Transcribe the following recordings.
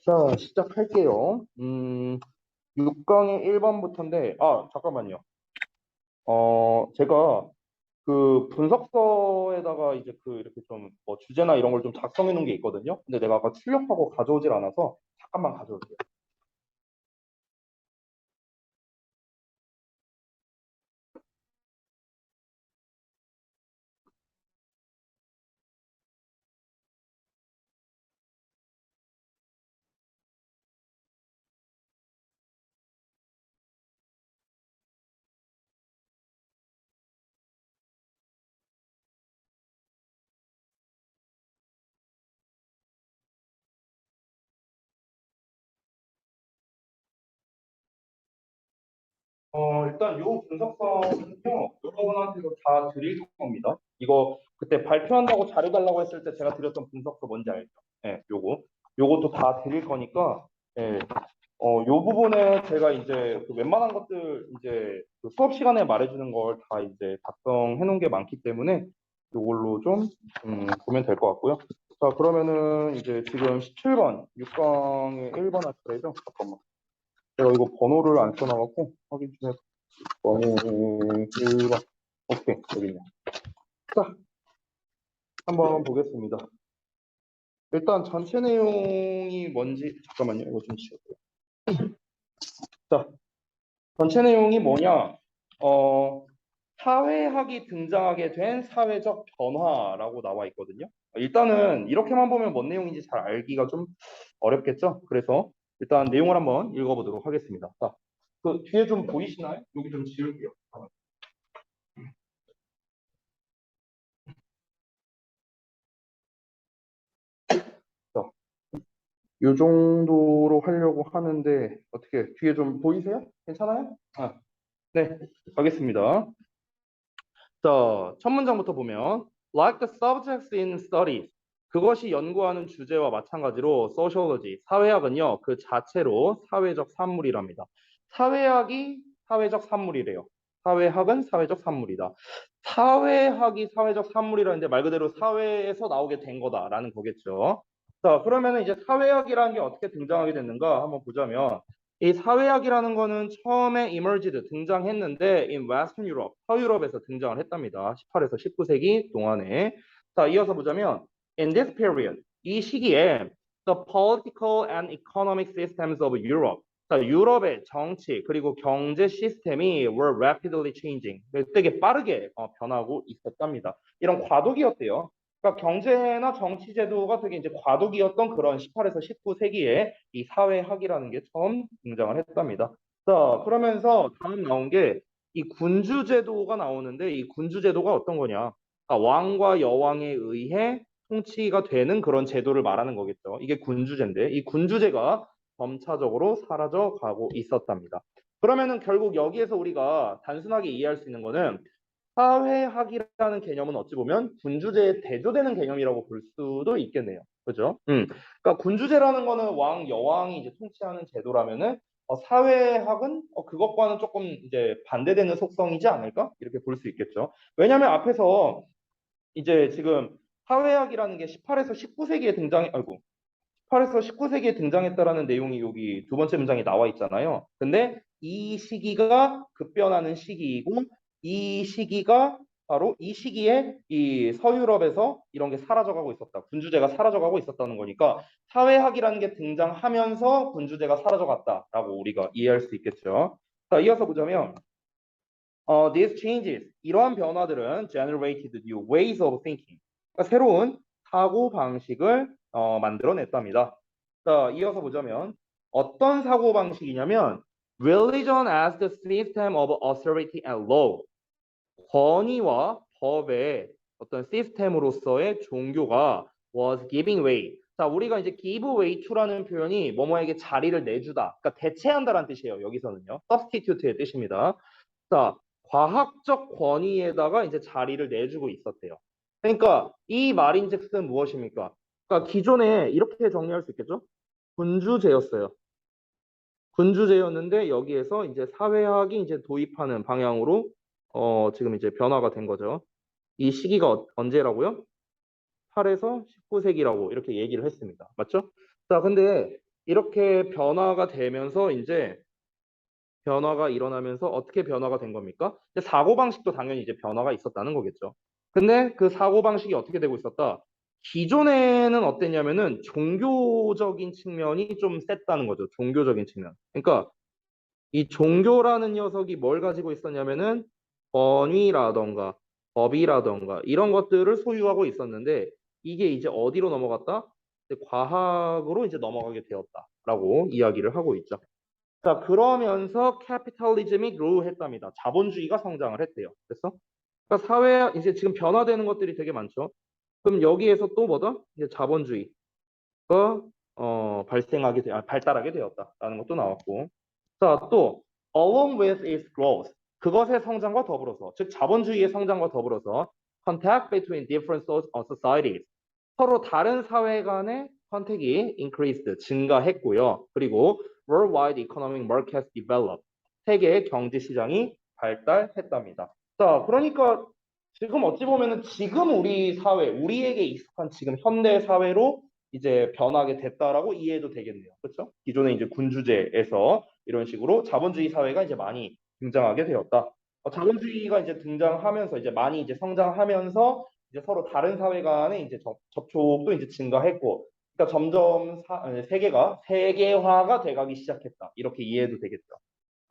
자, 시작할게요. 6강의 1번부터인데, 잠깐만요. 제가 그 분석서에다가 이제 그 이렇게 좀 뭐 주제나 이런 걸 좀 작성해 놓은 게 있거든요. 근데 내가 아까 출력하고 가져오질 않아서 잠깐만 가져올게요. 일단 요 분석서는요, 여러분한테도 다 드릴 겁니다. 이거 그때 발표한다고 자료 달라고 했을 때 제가 드렸던 분석서 뭔지 알죠? 네, 요것도 다 드릴 거니까, 예, 요 부분에 제가 이제 그 웬만한 것들 이제 그 수업 시간에 말해주는 걸 다 이제 작성해 놓은 게 많기 때문에 요걸로 좀 보면 될 것 같고요. 자, 그러면은 이제 지금 17번, 6강의 1번 할 차례죠? 잠깐만. 제가 이거 번호를 안 써놔갖고 확인 좀 해볼게요. 번호 1번. 오케이, 여기 있네. 자, 한번 보겠습니다. 일단 전체 내용이 뭔지, 잠깐만요. 이거 좀 지울게요. 자, 전체 내용이 뭐냐? 어, 사회학이 등장하게 된 사회적 변화라고 나와 있거든요. 일단은 이렇게만 보면 뭔 내용인지 잘 알기가 좀 어렵겠죠? 그래서 일단 내용을 한번 읽어보도록 하겠습니다. 자, 그 뒤에 좀 보이시나요? 여기 좀 지울게요. 자, 이 정도로 하려고 하는데 어떻게 뒤에 좀 보이세요? 괜찮아요? 네, 가겠습니다. 자, 첫 문장부터 보면 like the subjects in studies 그것이 연구하는 주제와 마찬가지로 sociology 사회학은요 그 자체로 사회적 산물이랍니다. 사회학이 사회적 산물이래요. 사회학은 사회적 산물이다. 사회학이 사회적 산물이라는데 말 그대로 사회에서 나오게 된 거다라는 거겠죠. 자, 그러면 이제 사회학이라는 게 어떻게 등장하게 됐는가 한번 보자면 이 사회학이라는 거는 처음에 emerged 등장했는데 in Western Europe 서유럽에서 등장을 했답니다. 18에서 19세기 동안에. 자, 이어서 보자면 in this period 이 시기에 the political and economic systems of Europe 자, 유럽의 정치 그리고 경제 시스템이 were rapidly changing 되게 빠르게 변하고 있었답니다. 이런 과도기였대요. 그러니까 경제나 정치 제도가 되게 이제 과도기였던 그런 18에서 19세기에 이 사회학이라는 게 처음 등장을 했답니다. 자, 그러면서 다음 나온 게 이 군주 제도가 나오는데 이 군주 제도가 어떤 거냐? 그러니까 왕과 여왕에 의해 통치가 되는 그런 제도를 말하는 거겠죠. 이게 군주제인데 이 군주제가 점차적으로 사라져 가고 있었답니다. 그러면은 결국 여기에서 우리가 단순하게 이해할 수 있는 거는 사회학이라는 개념은 어찌 보면 군주제에 대조되는 개념이라고 볼 수도 있겠네요. 그죠? 그러니까 군주제라는 거는 왕, 여왕이 이제 통치하는 제도라면은 사회학은 그것과는 조금 이제 반대되는 속성이지 않을까? 이렇게 볼 수 있겠죠. 왜냐하면 앞에서 이제 지금 사회학이라는 게 18에서 19세기에 아이고, 18에서 19세기에 등장했다라는 내용이 여기 두 번째 문장에 나와 있잖아요. 근데 이 시기가 급변하는 시기이고 이 시기가 바로 이 시기에 이 서유럽에서 이런 게 사라져가고 있었다. 군주제가 사라져가고 있었다는 거니까 사회학이라는 게 등장하면서 군주제가 사라져갔다라고 우리가 이해할 수 있겠죠. 자, 이어서 보자면 these changes 이러한 변화들은 generated new ways of thinking 그러니까 새로운 사고 방식을 만들어냈답니다. 자, 이어서 보자면 어떤 사고 방식이냐면 religion as the system of authority and law 권위와 법의 어떤 시스템으로서의 종교가 was giving way. 자, 우리가 이제 give way to라는 표현이 뭐뭐에게 자리를 내주다. 그러니까 대체한다라는 뜻이에요. 여기서는요. substitute의 뜻입니다. 자, 과학적 권위에다가 이제 자리를 내주고 있었대요. 그러니까 이 말인즉슨 무엇입니까? 그러니까 기존에 이렇게 정리할 수 있겠죠? 군주제였어요. 군주제였는데 여기에서 이제 사회학이 이제 도입하는 방향으로 지금 이제 변화가 된 거죠. 이 시기가 언제라고요? 8에서 19세기라고 이렇게 얘기를 했습니다. 맞죠? 자, 근데 이렇게 변화가 되면서 이제 변화가 일어나면서 어떻게 변화가 된 겁니까? 이제 사고방식도 당연히 이제 변화가 있었다는 거겠죠. 근데 그 사고방식이 어떻게 되고 있었다? 기존에는 어땠냐면은 종교적인 측면이 좀 셌다는 거죠. 종교적인 측면. 그러니까 이 종교라는 녀석이 뭘 가지고 있었냐면은 권위라던가 법이라던가 이런 것들을 소유하고 있었는데 이게 이제 어디로 넘어갔다? 이제 과학으로 이제 넘어가게 되었다라고 이야기를 하고 있죠. 자, 그러면서 캐피탈리즘이 grow 했답니다. 자본주의가 성장을 했대요. 그래서 그러니까 사회 이제 지금 변화되는 것들이 되게 많죠. 그럼 여기에서 또 뭐다? 이제 자본주의가 발달하게 되었다라는 것도 나왔고. 자, 또 along with its growth 그것의 성장과 더불어서 즉 자본주의의 성장과 더불어서 contact between different societies 서로 다른 사회 간의 컨택이 increased 증가했고요. 그리고 worldwide economic markets developed 세계 경제 시장이 발달했답니다. 자, 그러니까 지금 어찌 보면은 지금 우리 사회, 우리에게 익숙한 지금 현대 사회로 이제 변하게 됐다라고 이해해도 되겠네요. 그렇죠? 기존에 이제 군주제에서 이런 식으로 자본주의 사회가 이제 많이 등장하게 되었다. 자본주의가 이제 등장하면서 이제 많이 이제 성장하면서 이제 서로 다른 사회 간의 이제 접촉도 이제 증가했고, 그러니까 점점 세계가 세계화가 돼가기 시작했다. 이렇게 이해해도 되겠죠.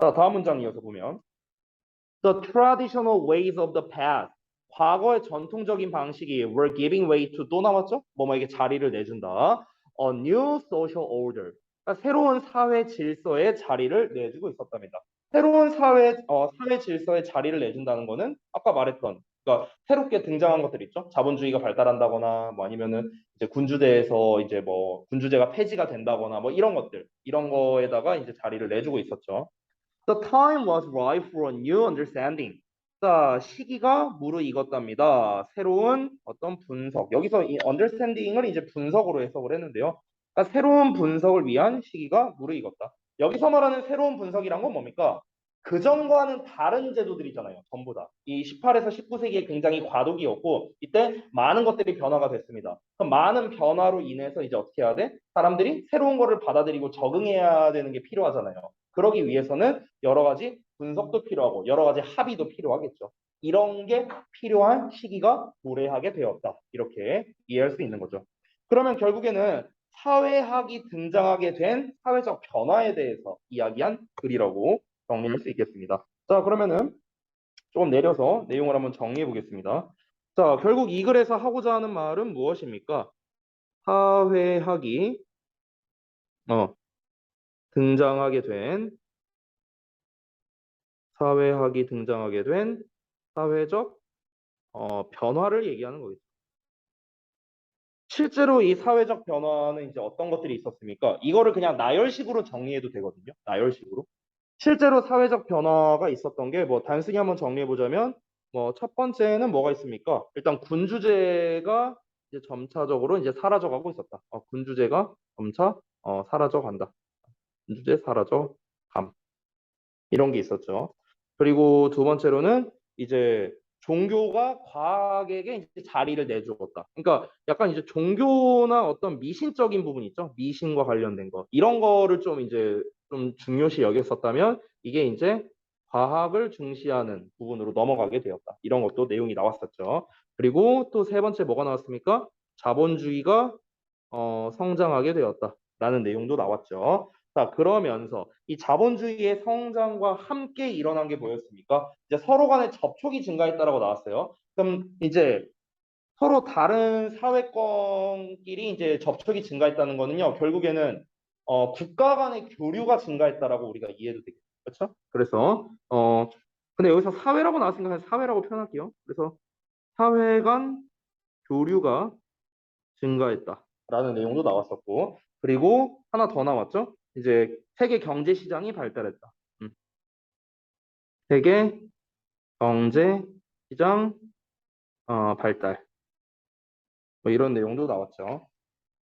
자, 다음 문장 이어서 보면 The traditional ways of the past. 과거의 전통적인 방식이 were giving way to 또 나왔죠? 뭐뭐에게 자리를 내준다. A new social order. 그러니까 새로운 사회 질서에 자리를 내주고 있었답니다. 새로운 사회 질서에 자리를 내준다는 거는 아까 말했던 그러니까 새롭게 등장한 것들 있죠. 자본주의가 발달한다거나 뭐 아니면은 이제 군주제에서 이제 뭐 군주제가 폐지가 된다거나 뭐 이런 것들 이런 거에다가 이제 자리를 내주고 있었죠. The time was ripe for a new understanding. 자, 시기가 무르익었답니다. 새로운 어떤 분석. 여기서 이 understanding을 이제 분석으로 해석을 했는데요. 그러니까 새로운 분석을 위한 시기가 무르익었다. 여기서 말하는 새로운 분석이란 건 뭡니까? 그전과는 다른 제도들이잖아요. 전부 다. 이 18에서 19세기에 굉장히 과도기였고 이때 많은 것들이 변화가 됐습니다. 그럼 많은 변화로 인해서 이제 어떻게 해야 돼? 사람들이 새로운 거를 받아들이고 적응해야 되는 게 필요하잖아요. 그러기 위해서는 여러 가지 분석도 필요하고 여러 가지 합의도 필요하겠죠. 이런 게 필요한 시기가 도래하게 되었다. 이렇게 이해할 수 있는 거죠. 그러면 결국에는 사회학이 등장하게 된 사회적 변화에 대해서 이야기한 글이라고 정리할 수 있겠습니다. 자, 그러면은 조금 내려서 내용을 한번 정리해 보겠습니다. 자, 결국 이 글에서 하고자 하는 말은 무엇입니까? 사회학이 어, 등장하게 된 사회학이 등장하게 된 사회적 변화를 얘기하는 거겠죠. 실제로 이 사회적 변화는 이제 어떤 것들이 있었습니까? 이거를 그냥 나열식으로 정리해도 되거든요. 나열식으로. 실제로 사회적 변화가 있었던 게 뭐 단순히 한번 정리해 보자면 뭐 첫 번째는 뭐가 있습니까? 일단 군주제가 이제 점차적으로 이제 사라져가고 있었다. 군주제가 점차 사라져간다. 군주제 사라져감. 이런 게 있었죠. 그리고 두 번째로는 이제 종교가 과학에게 이제 자리를 내주었다. 그러니까 약간 이제 종교나 어떤 미신적인 부분 있죠. 미신과 관련된 거. 이런 거를 좀 이제 좀 중요시 여겼었다면 이게 이제 과학을 중시하는 부분으로 넘어가게 되었다. 이런 것도 내용이 나왔었죠. 그리고 또 세 번째 뭐가 나왔습니까? 자본주의가 성장하게 되었다라는 내용도 나왔죠. 자, 그러면서 이 자본주의의 성장과 함께 일어난 게 뭐였습니까? 이제 서로 간의 접촉이 증가했다라고 나왔어요. 그럼 이제 서로 다른 사회권끼리 이제 접촉이 증가했다는 거는요, 결국에는 국가 간의 교류가 증가했다라고 우리가 이해도 되겠죠. 그렇죠? 그래서 근데 여기서 사회라고 나왔으니까 그냥 사회라고 표현할게요. 그래서 사회 간 교류가 증가했다라는 내용도 나왔었고, 그리고 하나 더 나왔죠? 이제 세계 경제 시장이 발달했다. 세계 경제 시장 발달. 뭐 이런 내용도 나왔죠.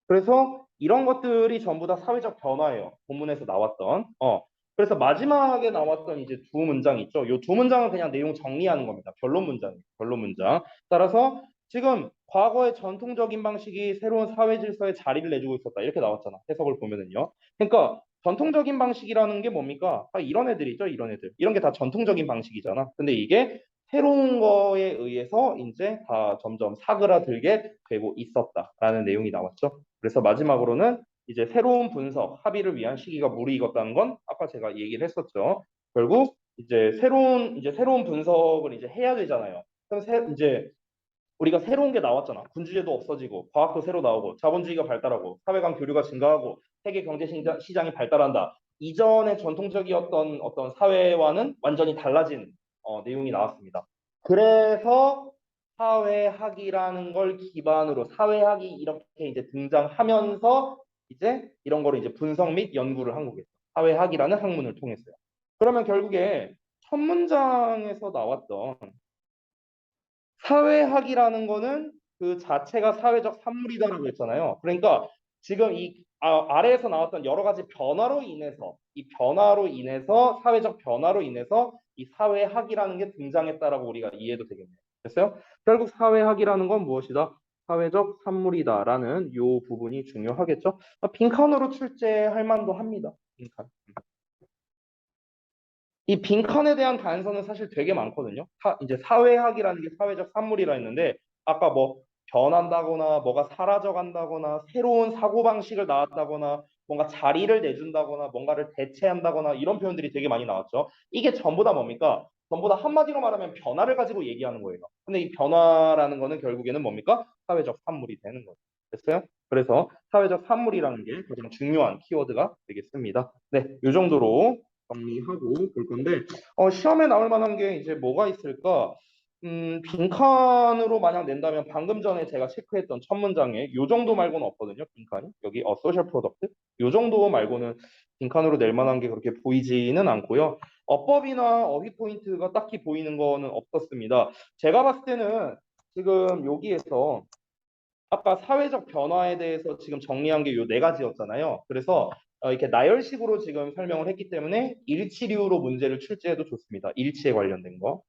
그래서 이런 것들이 전부 다 사회적 변화예요. 본문에서 나왔던. 그래서 마지막에 나왔던 이제 두 문장 있죠. 이 두 문장은 그냥 내용 정리하는 겁니다. 변론 문장이에요. 변론 문장. 따라서 지금 과거의 전통적인 방식이 새로운 사회 질서에 자리를 내주고 있었다. 이렇게 나왔잖아. 해석을 보면은요. 그러니까 전통적인 방식이라는 게 뭡니까? 다 이런 애들이죠. 이런 애들. 이런 게 다 전통적인 방식이잖아. 근데 이게 새로운 거에 의해서 이제 다 점점 사그라들게 되고 있었다라는 내용이 나왔죠. 그래서 마지막으로는 이제 새로운 분석, 합의를 위한 시기가 무르익었다는 건 아까 제가 얘기를 했었죠. 결국 이제 새로운 분석을 이제 해야 되잖아요. 그럼 이제 우리가 새로운 게 나왔잖아. 군주제도 없어지고, 과학도 새로 나오고, 자본주의가 발달하고, 사회 간 교류가 증가하고, 세계 경제 시장이 발달한다. 이전의 전통적이었던 어떤 사회와는 완전히 달라진 내용이 나왔습니다. 그래서 사회학이라는 걸 기반으로 사회학이 이렇게 이제 등장하면서 이제 이런 거를 이제 분석 및 연구를 한 거겠죠. 사회학이라는 학문을 통했어요. 그러면 결국에 첫 문장에서 나왔던 사회학이라는 거는 그 자체가 사회적 산물이다라고 했잖아요. 그러니까 지금 이 아래에서 나왔던 여러 가지 변화로 인해서 이 변화로 인해서 사회적 변화로 인해서 이 사회학이라는 게 등장했다라고 우리가 이해도 되겠네요. 됐어요? 결국 사회학이라는 건 무엇이다? 사회적 산물이다라는 요 부분이 중요하겠죠. 빈칸으로 출제할 만도 합니다. 빈칸. 이 빈칸에 대한 단서는 사실 되게 많거든요. 이제 사회학이라는 게 사회적 산물이라 했는데 아까 뭐 변한다거나 뭐가 사라져 간다거나 새로운 사고방식을 나왔다거나 뭔가 자리를 내준다거나 뭔가를 대체한다거나 이런 표현들이 되게 많이 나왔죠. 이게 전부 다 뭡니까? 전부 다 한마디로 말하면 변화를 가지고 얘기하는 거예요. 근데 이 변화라는 거는 결국에는 뭡니까? 사회적 산물이 되는 거죠. 됐어요? 그래서 사회적 산물이라는 게 가장 중요한 키워드가 되겠습니다. 네, 이 정도로 정리하고 볼 건데 시험에 나올 만한 게 이제 뭐가 있을까? 빈칸으로 만약 낸다면 방금 전에 제가 체크했던 첫 문장에 요 정도 말고는 없거든요. 빈칸이 여기 소셜 프로덕트 요 정도 말고는 빈칸으로 낼 만한 게 그렇게 보이지는 않고요. 어법이나 어휘 포인트가 딱히 보이는 거는 없었습니다. 제가 봤을 때는 지금 여기에서 아까 사회적 변화에 대해서 지금 정리한 게 요 네 가지였잖아요. 그래서 이렇게 나열식으로 지금 설명을 했기 때문에 일치류로 문제를 출제해도 좋습니다. 일치에 관련된 거.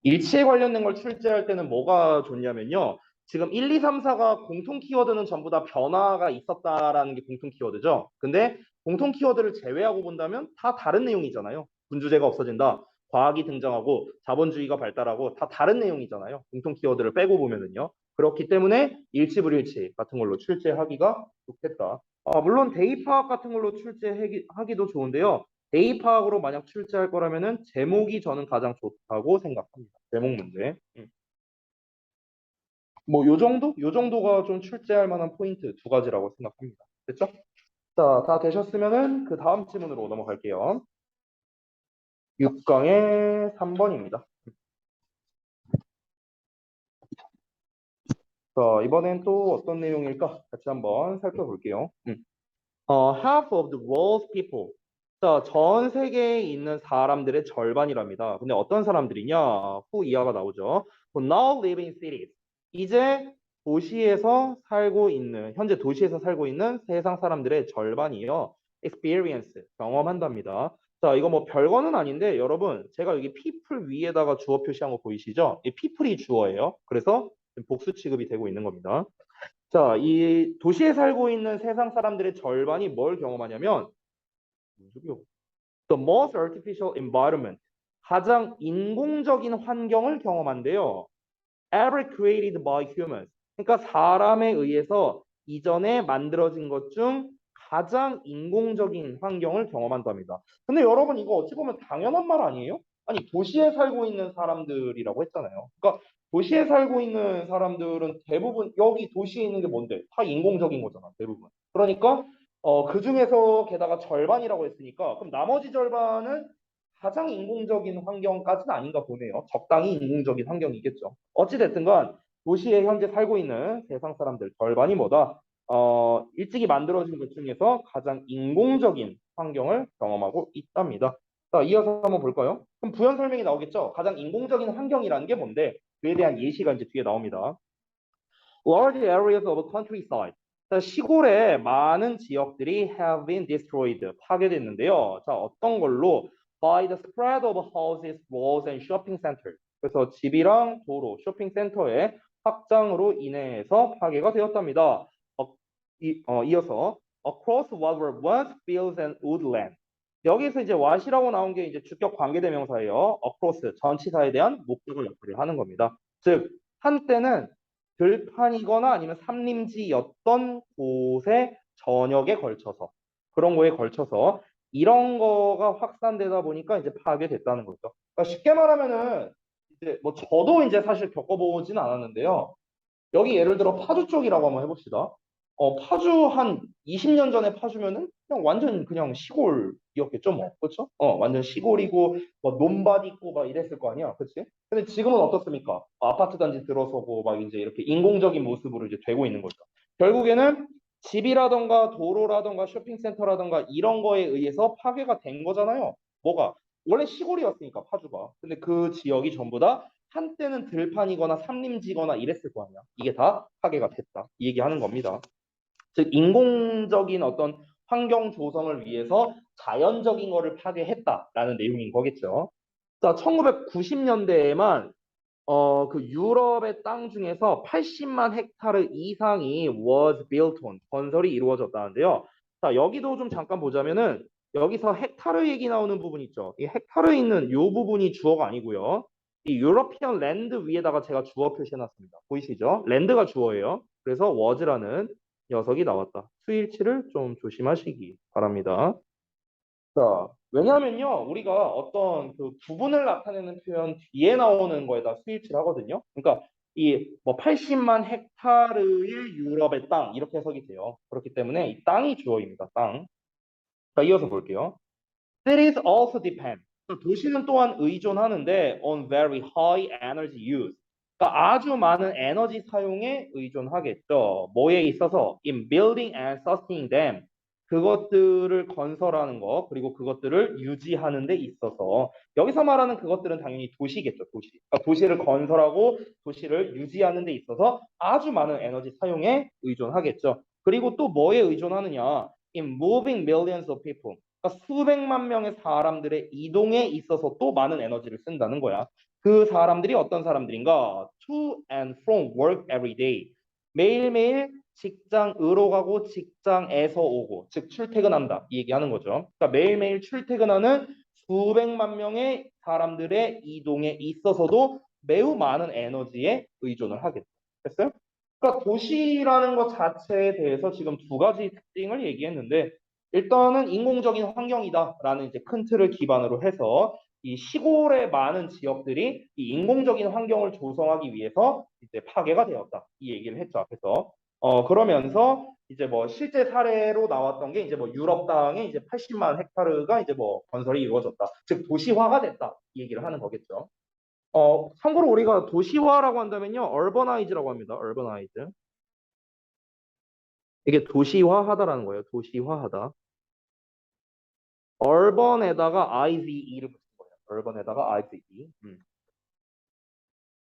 일치에 관련된 걸 출제할 때는 뭐가 좋냐면요. 지금 1, 2, 3, 4가 공통 키워드는 전부 다 변화가 있었다라는 게 공통 키워드죠. 근데 공통 키워드를 제외하고 본다면 다 다른 내용이잖아요. 군주제가 없어진다. 과학이 등장하고 자본주의가 발달하고 다 다른 내용이잖아요. 공통 키워드를 빼고 보면은요. 그렇기 때문에 일치불일치 같은 걸로 출제하기가 좋겠다. 물론 대입파악 같은 걸로 출제하기도 좋은데요. 대입파악으로 만약 출제할 거라면은 제목이 저는 가장 좋다고 생각합니다. 제목 문제. 뭐 요 정도? 요 정도가 좀 출제할 만한 포인트 두 가지라고 생각합니다. 됐죠? 자, 다 되셨으면은 그 다음 질문으로 넘어갈게요. 6강의 3번입니다. 자, 이번엔 또 어떤 내용일까? 같이 한번 살펴볼게요. half of the world's people. 자, 전 세계에 있는 사람들의 절반이랍니다. 근데 어떤 사람들이냐? 후 이하가 나오죠. Who now live in cities. 이제 현재 도시에서 살고 있는 세상 사람들의 절반이요. experience, 경험한답니다. 자, 이거 뭐 별거는 아닌데, 여러분, 제가 여기 people 위에다가 주어 표시한 거 보이시죠? 이 people이 주어예요. 그래서 복수 취급이 되고 있는 겁니다. 자, 이 도시에 살고 있는 세상 사람들의 절반이 뭘 경험하냐면, the most artificial environment, 가장 인공적인 환경을 경험한대요. ever created by humans. 그러니까 사람에 의해서 이전에 만들어진 것 중 가장 인공적인 환경을 경험한답니다. 근데 여러분 이거 어찌 보면 당연한 말 아니에요? 아니 도시에 살고 있는 사람들이라고 했잖아요. 그러니까 도시에 살고 있는 사람들은 대부분 여기 도시에 있는 게 뭔데? 다 인공적인 거잖아, 대부분. 그러니까 그 중에서 게다가 절반이라고 했으니까 그럼 나머지 절반은 가장 인공적인 환경까지는 아닌가 보네요. 적당히 인공적인 환경이겠죠. 어찌됐든 간 도시에 현재 살고 있는 세상 사람들 절반이 뭐다? 일찍이 만들어진 것 중에서 가장 인공적인 환경을 경험하고 있답니다. 자, 이어서 한번 볼까요? 그럼 부연 설명이 나오겠죠? 가장 인공적인 환경이라는 게 뭔데? 그에 대한 예시가 이제 뒤에 나옵니다. Large areas of countryside. 자, 시골의 많은 지역들이 have been destroyed. 파괴됐는데요. 자, 어떤 걸로? By the spread of houses, walls, and shopping centers. 그래서 집이랑 도로, 쇼핑센터의 확장으로 인해서 파괴가 되었답니다. 이어서 across what were once fields and woodland. 여기서 이제 what이라고 나온 게 이제 주격 관계대명사예요. across 전치사에 대한 목적어 역할을 하는 겁니다. 즉 한때는 들판이거나 아니면 산림지였던 곳의 전역에 걸쳐서 그런 거에 걸쳐서 이런 거가 확산되다 보니까 이제 파괴됐다는 거죠. 그러니까 쉽게 말하면은 이제 뭐 저도 이제 사실 겪어보진 않았는데요. 여기 예를 들어 파주 쪽이라고 한번 해봅시다. 파주 한 20년 전에 파주면은 그냥 완전 그냥 시골이었겠죠, 뭐. 그렇죠? 완전 시골이고 뭐 논밭 있고 막 이랬을 거 아니야. 그렇지? 근데 지금은 어떻습니까? 아파트 단지 들어서고 막 이제 이렇게 인공적인 모습으로 이제 되고 있는 거죠. 결국에는 집이라던가 도로라던가 쇼핑센터라던가 이런 거에 의해서 파괴가 된 거잖아요. 뭐가? 원래 시골이었으니까 파주가. 근데 그 지역이 전부 다 한때는 들판이거나 산림지거나 이랬을 거 아니야. 이게 다 파괴가 됐다. 이 얘기하는 겁니다. 즉 인공적인 어떤 환경 조성을 위해서 자연적인 거를 파괴했다라는 내용인 거겠죠. 자, 1990년대에만 그 유럽의 땅 중에서 80만 헥타르 이상이 was built on, 건설이 이루어졌다는데요. 자, 여기도 좀 잠깐 보자면은 여기서 헥타르 얘기 나오는 부분 있죠. 이 헥타르에 있는 요 부분이 주어가 아니고요. 이 유러피언 랜드 위에다가 제가 주어 표시해놨습니다. 보이시죠? 랜드가 주어예요. 그래서 was라는 녀석이 나왔다. 수일치를 좀 조심하시기 바랍니다. 자, 왜냐하면요, 우리가 어떤 그 부분을 나타내는 표현 뒤에 나오는 거에다 스위치를 하거든요. 그러니까 이 뭐 80만 헥타르의 유럽의 땅 이렇게 해석이 돼요. 그렇기 때문에 이 땅이 주어입니다. 땅. 자, 이어서 볼게요. Cities also depend. 도시는 또한 의존하는데 on very high energy use. 그러니까 아주 많은 에너지 사용에 의존하겠죠. 뭐에 있어서 in building and sustaining them. 그것들을 건설하는 거 그리고 그것들을 유지하는 데 있어서 여기서 말하는 그것들은 당연히 도시겠죠. 도시. 그러니까 도시를 건설하고 도시를 유지하는 데 있어서 아주 많은 에너지 사용에 의존하겠죠. 그리고 또 뭐에 의존하느냐? In moving millions of people. 그러니까 수백만 명의 사람들의 이동에 있어서 또 많은 에너지를 쓴다는 거야. 그 사람들이 어떤 사람들인가? To and from work every day. 매일매일 직장으로 가고 직장에서 오고, 즉 출퇴근한다. 이 얘기하는 거죠. 그러니까 매일매일 출퇴근하는 수백만 명의 사람들의 이동에 있어서도 매우 많은 에너지에 의존을 하겠죠. 됐어요? 그러니까 도시라는 것 자체에 대해서 지금 두 가지 특징을 얘기했는데 일단은 인공적인 환경이다라는 이제 큰 틀을 기반으로 해서 이 시골의 많은 지역들이 이 인공적인 환경을 조성하기 위해서 이제 파괴가 되었다. 이 얘기를 했죠. 앞에서. 그러면서 이제 뭐 실제 사례로 나왔던 게 이제 뭐 유럽 땅에 이제 80만 헥타르가 이제 뭐 건설이 이루어졌다. 즉 도시화가 됐다. 이 얘기를 하는 거겠죠. 참고로 우리가 도시화라고 한다면요. urbanized라고 합니다. urbanized. 이게 도시화하다라는 거예요. 도시화하다. urban에다가 ize를 붙인 거예요. urban에다가 ize.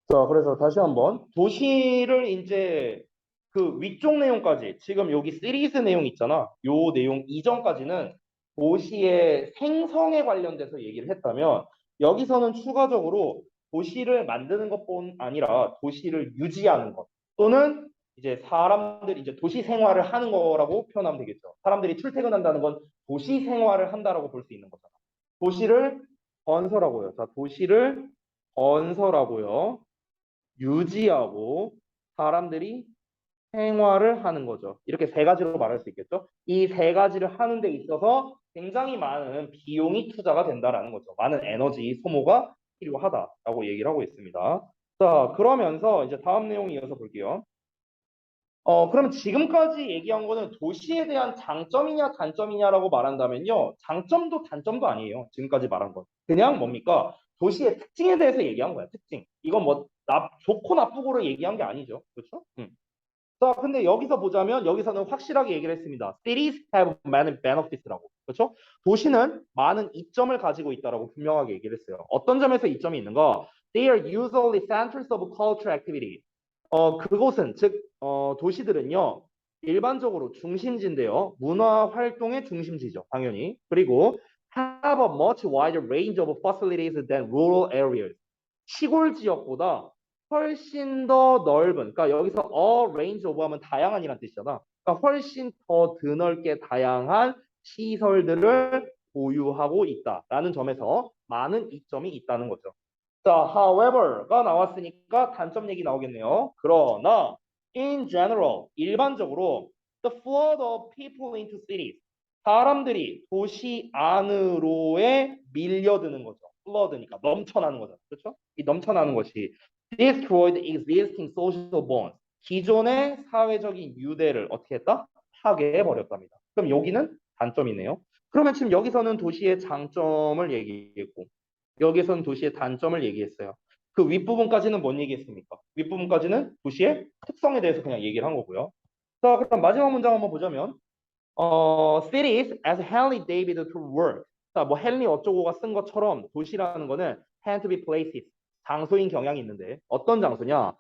자, 그래서 다시 한번 도시를 이제 그 위쪽 내용까지 지금 여기 시리즈 내용 있잖아. 요 내용 이전까지는 도시의 생성에 관련돼서 얘기를 했다면 여기서는 추가적으로 도시를 만드는 것뿐 아니라 도시를 유지하는 것 또는 이제 사람들이 이제 도시 생활을 하는 거라고 표현하면 되겠죠. 사람들이 출퇴근한다는 건 도시 생활을 한다라고 볼 수 있는 거잖아. 도시를 건설하고요. 자, 도시를 건설하고요. 유지하고 사람들이 생활을 하는 거죠. 이렇게 세 가지로 말할 수 있겠죠. 이 세 가지를 하는 데 있어서 굉장히 많은 비용이 투자가 된다라는 거죠. 많은 에너지 소모가 필요하다라고 얘기를 하고 있습니다. 자, 그러면서 이제 다음 내용 이어서 볼게요. 그러면 지금까지 얘기한 거는 도시에 대한 장점이냐 단점이냐라고 말한다면요. 장점도 단점도 아니에요. 지금까지 말한 건. 그냥 뭡니까? 도시의 특징에 대해서 얘기한 거야. 특징. 이건 뭐 좋고 나쁘고를 얘기한 게 아니죠. 그렇죠? 자, 근데 여기서 보자면 여기서는 확실하게 얘기를 했습니다. Cities have many benefits라고. 그렇죠? 도시는 많은 이점을 가지고 있다라고 분명하게 얘기를 했어요. 어떤 점에서 이점이 있는가? They are usually centers of cultural activity. 그곳은 즉 도시들은요. 일반적으로 중심지인데요. 문화 활동의 중심지죠. 당연히. 그리고 have a much wider range of facilities than rural areas. 시골 지역보다 훨씬 더 넓은, 그러니까 여기서 a range of 하면 다양한이란 뜻이잖아. 그러니까 훨씬 더 드넓게 다양한 시설들을 보유하고 있다라는 점에서 많은 이점이 있다는 거죠. 자, however가 나왔으니까 단점 얘기 나오겠네요. 그러나 in general, 일반적으로 the flood of people into cities, 사람들이 도시 안으로에 밀려드는 거죠. flood니까 넘쳐나는 거죠. 그렇죠? 이 넘쳐나는 것이 destroyed existing social bonds, 기존의 사회적인 유대를 어떻게 했다? 파괴해버렸답니다. 그럼 여기는 단점이네요. 그러면 지금 여기서는 도시의 장점을 얘기했고 여기서는 도시의 단점을 얘기했어요. 그 윗부분까지는 뭔 얘기했습니까? 윗부분까지는 도시의 특성에 대해서 그냥 얘기를 한 거고요. 자, 그럼 마지막 문장 한번 보자면 cities as Henry David to work. 자, 뭐 헨리 어쩌고가 쓴 것처럼 도시라는 거는 tend to be places, 장소인 경향이 있는데 어떤 장소냐?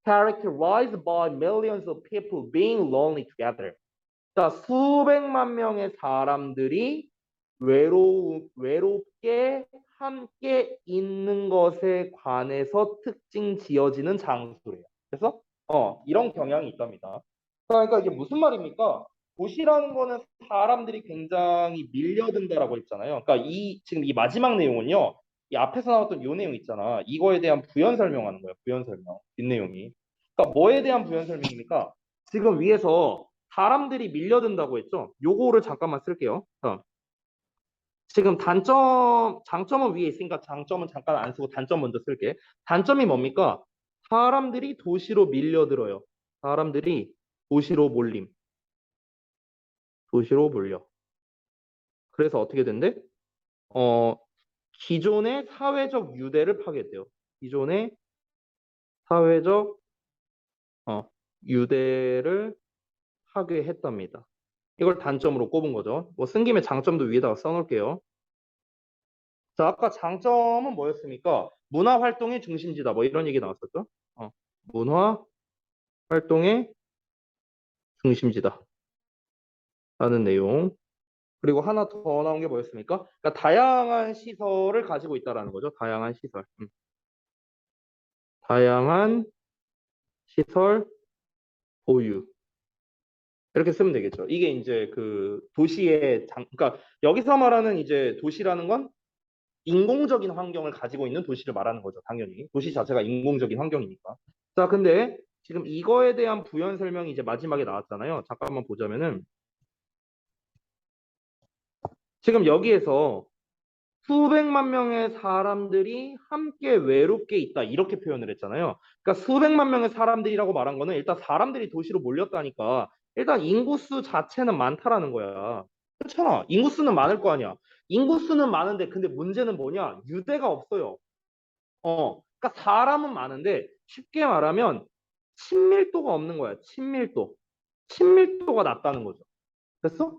Characterized by millions of people being lonely together. 자, 수백만 명의 사람들이 외롭게 함께 있는 것에 관해서 특징 지어지는 장소래요. 그래서 이런 경향이 있답니다. 그러니까 이게 무슨 말입니까? 도시라는 거는 사람들이 굉장히 밀려든다라고 했잖아요. 그러니까 지금 이 마지막 내용은요. 이 앞에서 나왔던 요 내용 있잖아. 이거에 대한 부연 설명하는 거예요. 부연 설명. 뒷내용이. 그러니까 뭐에 대한 부연 설명입니까? 지금 위에서 사람들이 밀려든다고 했죠. 요거를 잠깐만 쓸게요. 지금 장점은 위에 있으니까 장점은 잠깐 안 쓰고 단점 먼저 쓸게. 단점이 뭡니까? 사람들이 도시로 밀려들어요. 사람들이 도시로 몰림. 도시로 몰려. 그래서 어떻게 된대? 어, 기존의 사회적 유대를 파괴돼요. 기존의 사회적 유대를 파괴했답니다. 이걸 단점으로 꼽은 거죠. 뭐 쓴 김에 장점도 위에다가 써놓을게요. 자, 아까 장점은 뭐였습니까? 문화 활동의 중심지다. 뭐 이런 얘기 나왔었죠? 문화 활동의 중심지다. 라는 내용. 그리고 하나 더 나온 게 뭐였습니까? 그러니까 다양한 시설을 가지고 있다라는 거죠. 다양한 시설. 다양한 시설 보유. 이렇게 쓰면 되겠죠. 이게 이제 그 도시의 그러니까 여기서 말하는 이제 도시라는 건 인공적인 환경을 가지고 있는 도시를 말하는 거죠. 당연히. 도시 자체가 인공적인 환경이니까. 자, 근데 지금 이거에 대한 부연 설명이 이제 마지막에 나왔잖아요. 잠깐만 보자면은 지금 여기에서 수백만 명의 사람들이 함께 외롭게 있다. 이렇게 표현을 했잖아요. 그러니까 수백만 명의 사람들이라고 말한 거는 일단 사람들이 도시로 몰렸다니까 일단 인구수 자체는 많다라는 거야. 그렇잖아. 인구수는 많을 거 아니야. 인구수는 많은데 근데 문제는 뭐냐? 유대가 없어요. 그러니까 사람은 많은데 쉽게 말하면 친밀도가 없는 거야. 친밀도. 친밀도가 낮다는 거죠. 됐어?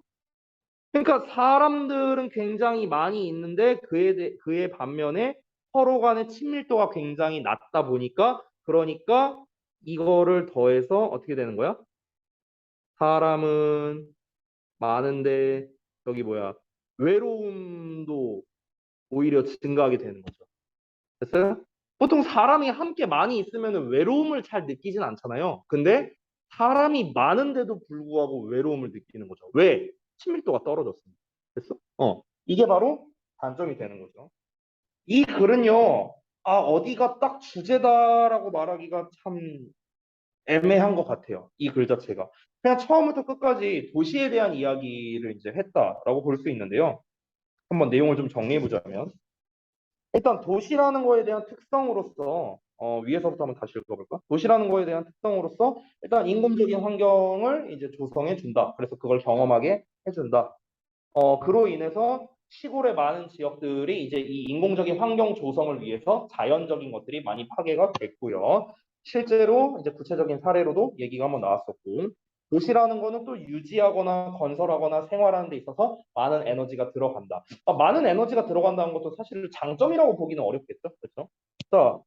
그러니까 사람들은 굉장히 많이 있는데 그의 반면에 서로 간의 친밀도가 굉장히 낮다 보니까 그러니까 이거를 더해서 어떻게 되는 거야? 사람은 많은데 여기 뭐야? 외로움도 오히려 증가하게 되는 거죠. 됐어요? 보통 사람이 함께 많이 있으면 외로움을 잘 느끼진 않잖아요. 근데 사람이 많은데도 불구하고 외로움을 느끼는 거죠. 왜? 친밀도가 떨어졌습니다. 됐어? 이게 바로 단점이 되는 거죠. 이 글은요, 어디가 딱 주제다라고 말하기가 참 애매한 것 같아요. 이 글 자체가. 그냥 처음부터 끝까지 도시에 대한 이야기를 이제 했다라고 볼 수 있는데요. 한번 내용을 좀 정리해 보자면. 일단 도시라는 거에 대한 특성으로서 위에서부터 한번 다시 읽어볼까? 도시라는 거에 대한 특성으로서 일단 인공적인 환경을 이제 조성해 준다. 그래서 그걸 경험하게 해준다. 그로 인해서 시골의 많은 지역들이 이제 이 인공적인 환경 조성을 위해서 자연적인 것들이 많이 파괴가 됐고요. 실제로 이제 구체적인 사례로도 얘기가 한번 나왔었고, 도시라는 거는 또 유지하거나 건설하거나 생활하는 데 있어서 많은 에너지가 들어간다. 많은 에너지가 들어간다는 것도 사실 장점이라고 보기는 어렵겠죠. 그렇죠? 자,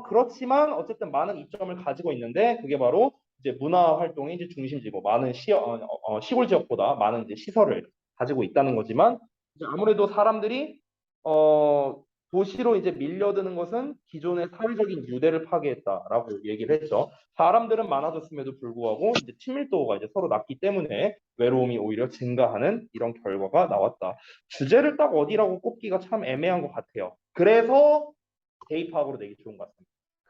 그렇지만 어쨌든 많은 이점을 가지고 있는데 그게 바로 이제 문화 활동의 이제 중심지고 많은 시골 지역보다 많은 이제 시설을 가지고 있다는 거지만 이제 아무래도 사람들이 어, 도시로 이제 밀려드는 것은 기존의 사회적인 유대를 파괴했다라고 얘기를 했죠. 사람들은 많아졌음에도 불구하고 이제 친밀도가 이제 서로 낮기 때문에 외로움이 오히려 증가하는 이런 결과가 나왔다. 주제를 딱 어디라고 꼽기가 참 애매한 것 같아요. 그래서 대입학으로 내기 좋은 것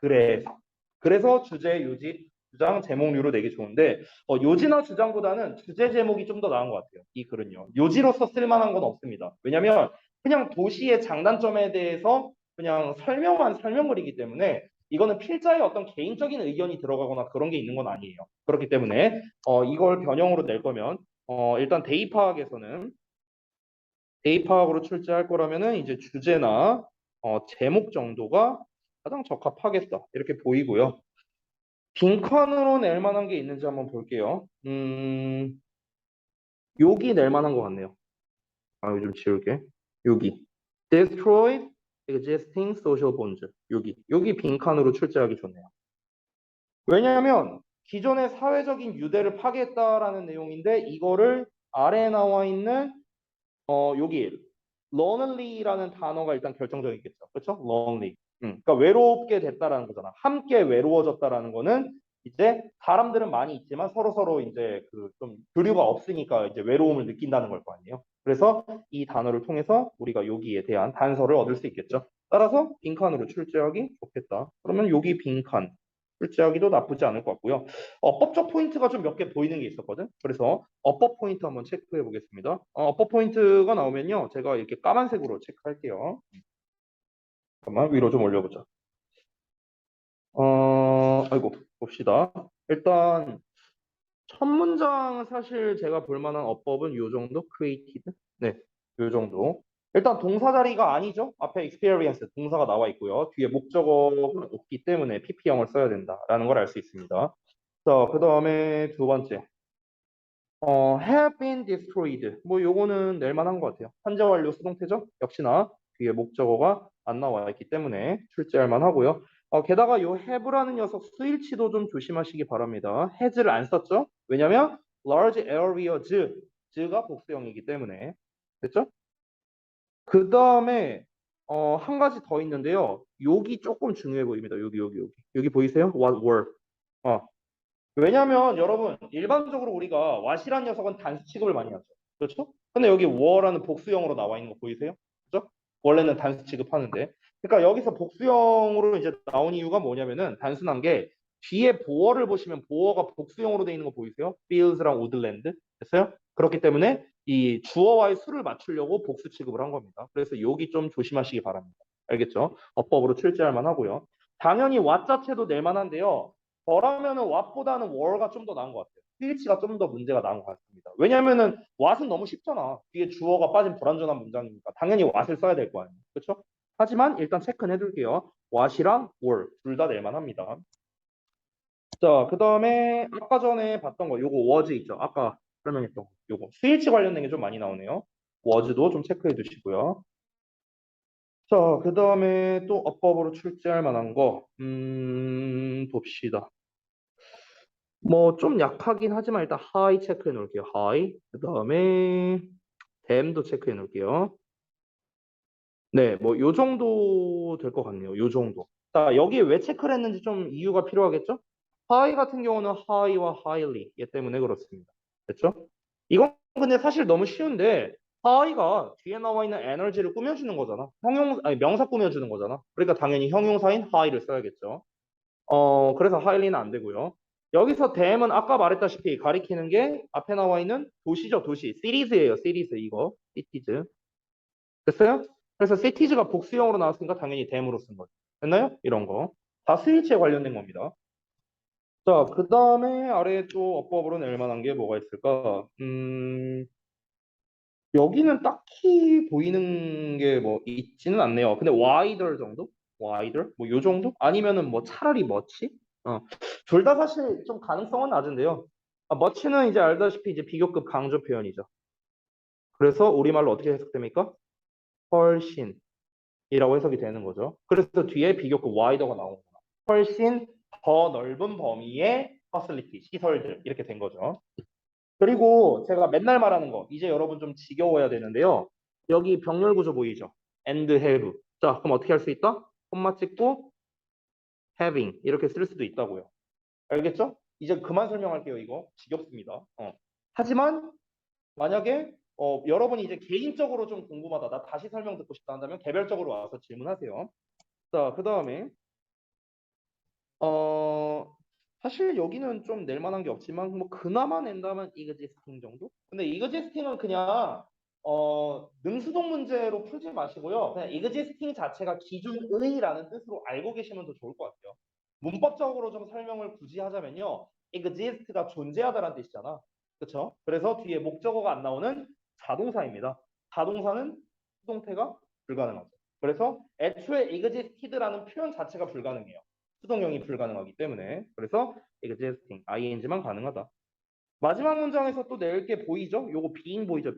같습니다. 그래서 주제, 요지, 주장, 제목류로 내기 좋은데 요지나 주장보다는 주제 제목이 좀 더 나은 것 같아요. 이 글은요. 요지로서 쓸만한 건 없습니다. 왜냐하면 그냥 도시의 장단점에 대해서 그냥 설명한 설명글이기 때문에 이거는 필자의 어떤 개인적인 의견이 들어가거나 그런 게 있는 건 아니에요. 그렇기 때문에 이걸 변형으로 낼 거면 일단 대입학으로 출제할 거라면은 이제 주제나 제목 정도가 가장 적합하겠다 이렇게 보이고요. 빈칸으로 낼 만한 게 있는지 한번 볼게요. 여기 낼 만한 것 같네요. 이거 좀 지울게. 여기 destroyed existing social bonds. 여기 빈칸으로 출제하기 좋네요. 왜냐하면 기존의 사회적인 유대를 파괴했다라는 내용인데 이거를 아래에 나와 있는 여기 lonely라는 단어가 일단 결정적이겠죠. 그렇죠? lonely. 그러니까 외롭게 됐다라는 거잖아. 함께 외로워졌다라는 거는 이제 사람들은 많이 있지만 서로 이제 그 좀 교류가 없으니까 이제 외로움을 느낀다는 걸 거 아니에요. 그래서 이 단어를 통해서 우리가 여기에 대한 단서를 얻을 수 있겠죠. 따라서 빈칸으로 출제하기 좋겠다. 그러면 여기 빈칸 출제하기도 나쁘지 않을 것 같고요. 어법적 포인트가 좀 몇 개 보이는 게 있었거든. 그래서 어법 포인트 한번 체크해 보겠습니다. 어법 포인트가 나오면요. 제가 이렇게 까만색으로 체크할게요. 잠깐만 위로 좀 올려보자. 아이고 봅시다. 일단 첫 문장은 사실 제가 볼 만한 어법은 요 정도? created? 네, 요 정도. 일단 동사 자리가 아니죠. 앞에 experience 동사가 나와 있고요. 뒤에 목적어가 없기 때문에 PP형을 써야 된다라는 걸 알 수 있습니다. 자, 그 다음에 두 번째. have been destroyed. 뭐 요거는 낼 만한 것 같아요. 현재 완료 수동태죠? 역시나 뒤에 목적어가 안 나와 있기 때문에 출제할 만하고요. 게다가 요 have라는 녀석 수일치도 좀 조심하시기 바랍니다. has를 안 썼죠? 왜냐면 large areas가 복수형이기 때문에 됐죠? 그 다음에 한 가지 더 있는데요. 여기 조금 중요해 보입니다. 여기 보이세요? what were. 어, 왜냐면 여러분 일반적으로 우리가 what이라는 녀석은 단수 취급을 많이 하죠. 그렇죠? 근데 여기 were라는 복수형으로 나와 있는 거 보이세요? 그렇죠? 원래는 단수 취급하는데. 그러니까 여기서 복수형으로 이제 나온 이유가 뭐냐면은 단순한 게 뒤에 보어를 보시면 보어가 복수형으로 돼 있는 거 보이세요? fields랑 woodland. 됐어요? 그렇기 때문에 이 주어와의 수를 맞추려고 복수 취급을 한 겁니다. 그래서 여기 좀 조심하시기 바랍니다. 알겠죠? 어법으로 출제할 만하고요. 당연히 what 자체도 낼 만한데요. 저라면은 what보다는 were가 좀 더 나은 것 같아요. 스위치가 좀 더 문제가 나은 것 같습니다. 왜냐면은 what은 너무 쉽잖아. 뒤에 주어가 빠진 불완전한 문장이니까 당연히 what을 써야 될 거 아니에요. 그렇죠? 하지만 일단 체크는 해둘게요. what이랑 were 둘 다 낼만 합니다. 자, 그 다음에 아까 전에 봤던 거 요거 was 있죠. 아까 설명했던 거 요거 스위치 관련된 게 좀 많이 나오네요. was도 좀 체크해 두시고요. 자, 그 다음에 또 어법으로 출제할 만한 거 봅시다. 뭐 좀 약하긴 하지만 일단 high 체크해 놓을게요. high. 그 다음에 dam도 체크해 놓을게요. 네, 뭐 요 정도 될 것 같네요. 요 정도. 자, 여기에 왜 체크를 했는지 좀 이유가 필요하겠죠? high 같은 경우는 high와 highly 얘 때문에 그렇습니다. 됐죠? 이건 근데 사실 너무 쉬운데 high가 뒤에 나와 있는 에너지를 꾸며주는 거잖아. 아니 명사 꾸며주는 거잖아. 그러니까 당연히 형용사인 high를 써야겠죠. 그래서 highly는 안 되고요. 여기서 dam은 아까 말했다시피 가리키는 게 앞에 나와 있는 도시죠, 도시. cities예요, cities 이거. cities. 됐어요? 그래서 cities가 복수형으로 나왔으니까 당연히 dam으로 쓴 거죠. 됐나요? 이런 거. 다 스위치에 관련된 겁니다. 자, 그 다음에 아래에 또 어법으로 낼 만한 게 뭐가 있을까? 여기는 딱히 보이는 게 뭐 있지는 않네요. 근데 wider 정도? wider? 뭐 요 정도? 아니면은 뭐 차라리 much? 둘 다 사실 좀 가능성은 낮은데요. much는 이제 알다시피 이제 비교급 강조 표현이죠. 그래서 우리말로 어떻게 해석됩니까? 훨씬이라고 해석이 되는 거죠. 그래서 뒤에 비교급 wider가 나오는 거예요. 훨씬 더 넓은 범위의 facility, 시설들 이렇게 된 거죠. 그리고 제가 맨날 말하는 거, 이제 여러분 좀 지겨워야 되는데요. 여기 병렬 구조 보이죠? and have. 자, 그럼 어떻게 할 수 있다? 콤마 찍고 having 이렇게 쓸 수도 있다고요. 알겠죠? 이제 그만 설명할게요. 이거 지겹습니다. 하지만 만약에 여러분이 이제 개인적으로 좀 궁금하다, 나 다시 설명 듣고 싶다 한다면 개별적으로 와서 질문하세요. 자, 그 다음에 어 사실 여기는 좀 낼 만한 게 없지만 뭐 그나마 낸다면 이그지스팅 정도? 근데 이그지스팅은 그냥 능수동 문제로 풀지 마시고요. 그냥 이그지스팅 자체가 기준의라는 뜻으로 알고 계시면 더 좋을 것 같아요. 문법적으로 좀 설명을 굳이 하자면요. exist가 존재하다라는 뜻이잖아. 그렇죠? 그래서 뒤에 목적어가 안 나오는 자동사입니다. 자동사는 수동태가 불가능하죠. 그래서 애초에 existed라는 표현 자체가 불가능해요. 수동형이 불가능하기 때문에. 그래서 existing, ing만 가능하다. 마지막 문장에서 또 낼 게 보이죠? 요거 being 보이죠?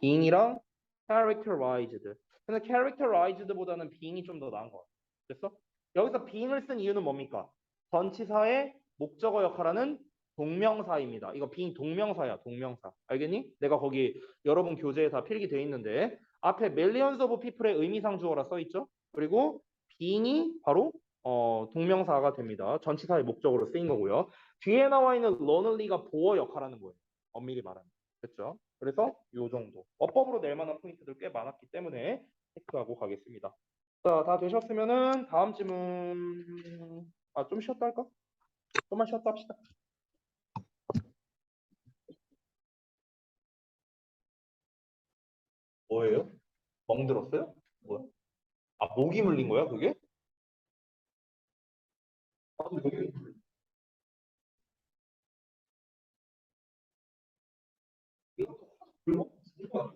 being이랑 characterized. 근데 characterized보다는 being이 좀 더 나은 것 같아요. 됐어? 여기서 being을 쓴 이유는 뭡니까? 전치사의 목적어 역할하는 동명사입니다. 이거 being 동명사야, 동명사. 알겠니? 내가 거기 여러분 교재에 다 필기돼 있는데 앞에 millions of people의 의미상 주어라 써 있죠? 그리고 being이 바로 동명사가 됩니다. 전치사의 목적으로 쓰인 거고요. 뒤에 나와 있는 lonely가 보어 역할하는 거예요. 엄밀히 말하면. 됐죠? 그래서 요 정도. 어법으로 낼 만한 포인트들 꽤 많았기 때문에 체크하고 가겠습니다. 자, 다 되셨으면은 다음 질문. 좀 쉬었다 할까? 좀만 쉬었다 합시다. 뭐예요? 멍들었어요? 뭐야? 모기 물린 거야, 그게? 모기 물린 거?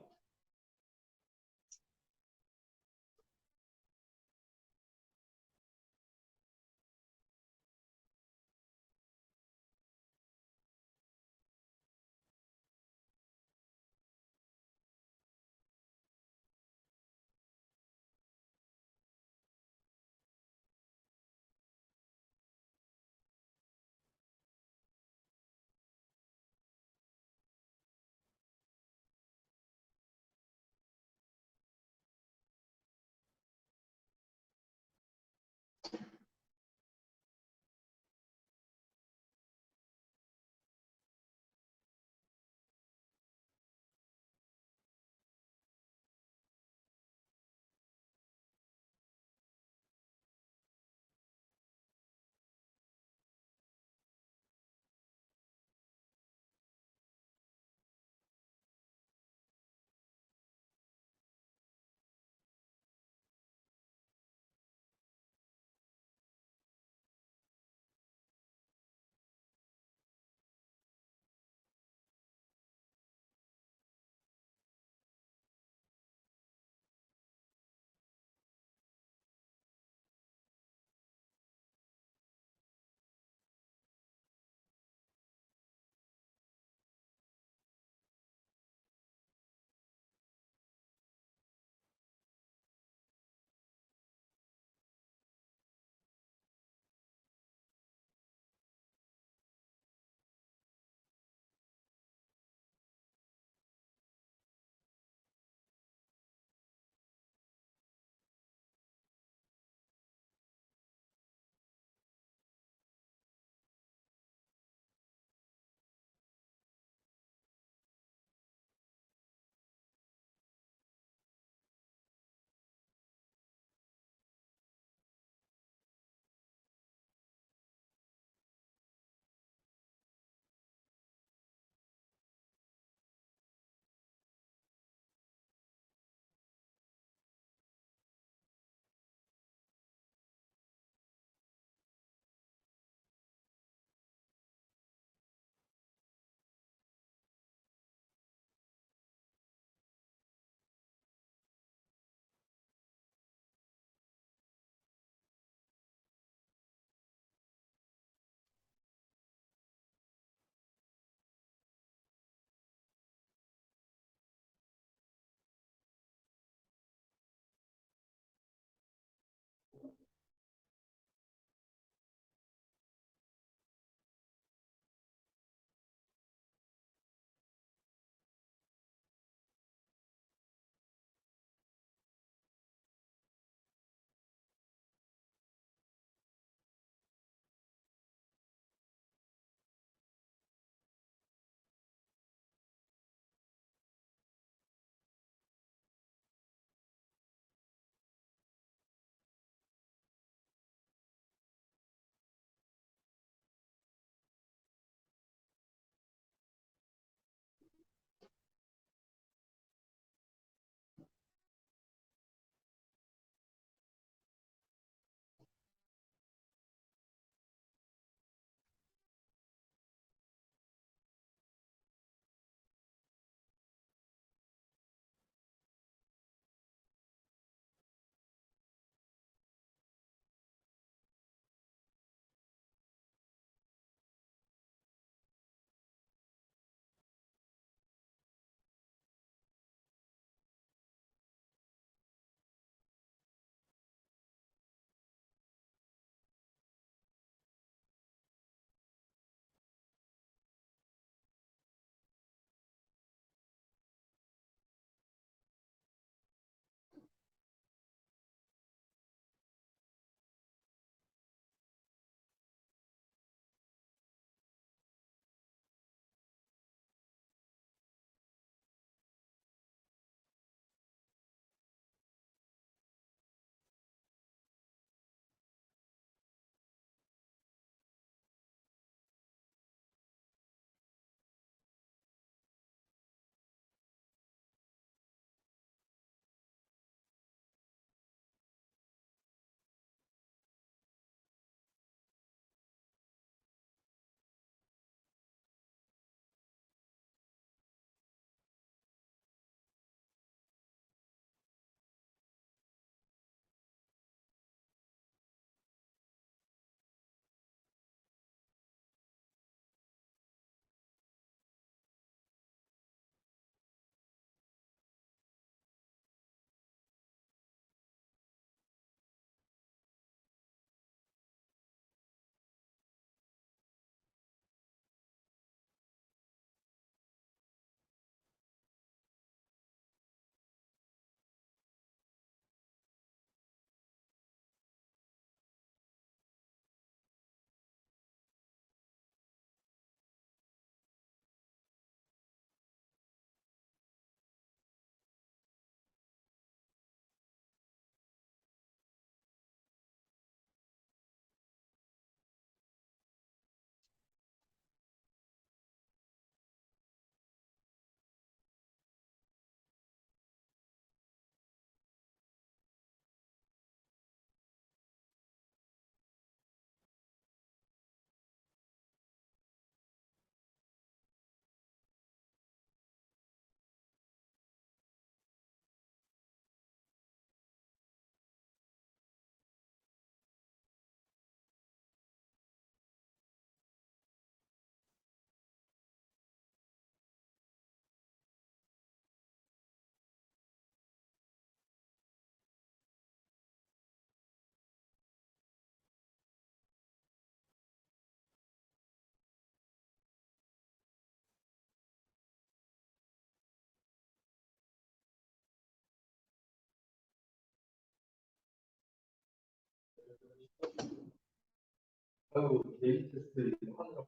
아유, 데이 테스트 이거 하느라고.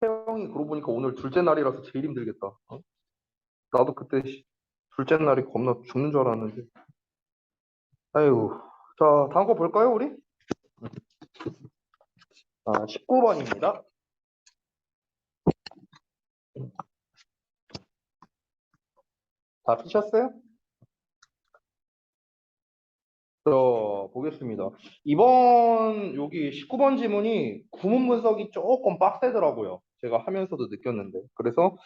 태영이 그러고 보니까 오늘 둘째 날이라서 제일 힘들겠다. 어? 나도 그때 둘째 날이 겁나 죽는 줄 알았는데. 아이고. 자, 다음 거 볼까요, 우리? 19번입니다. 다 피셨어요? 보겠습니다. 이번 여기 19번 지문이 구문 분석이 조금 빡세더라고요. 제가 하면서도 느꼈는데. 그래서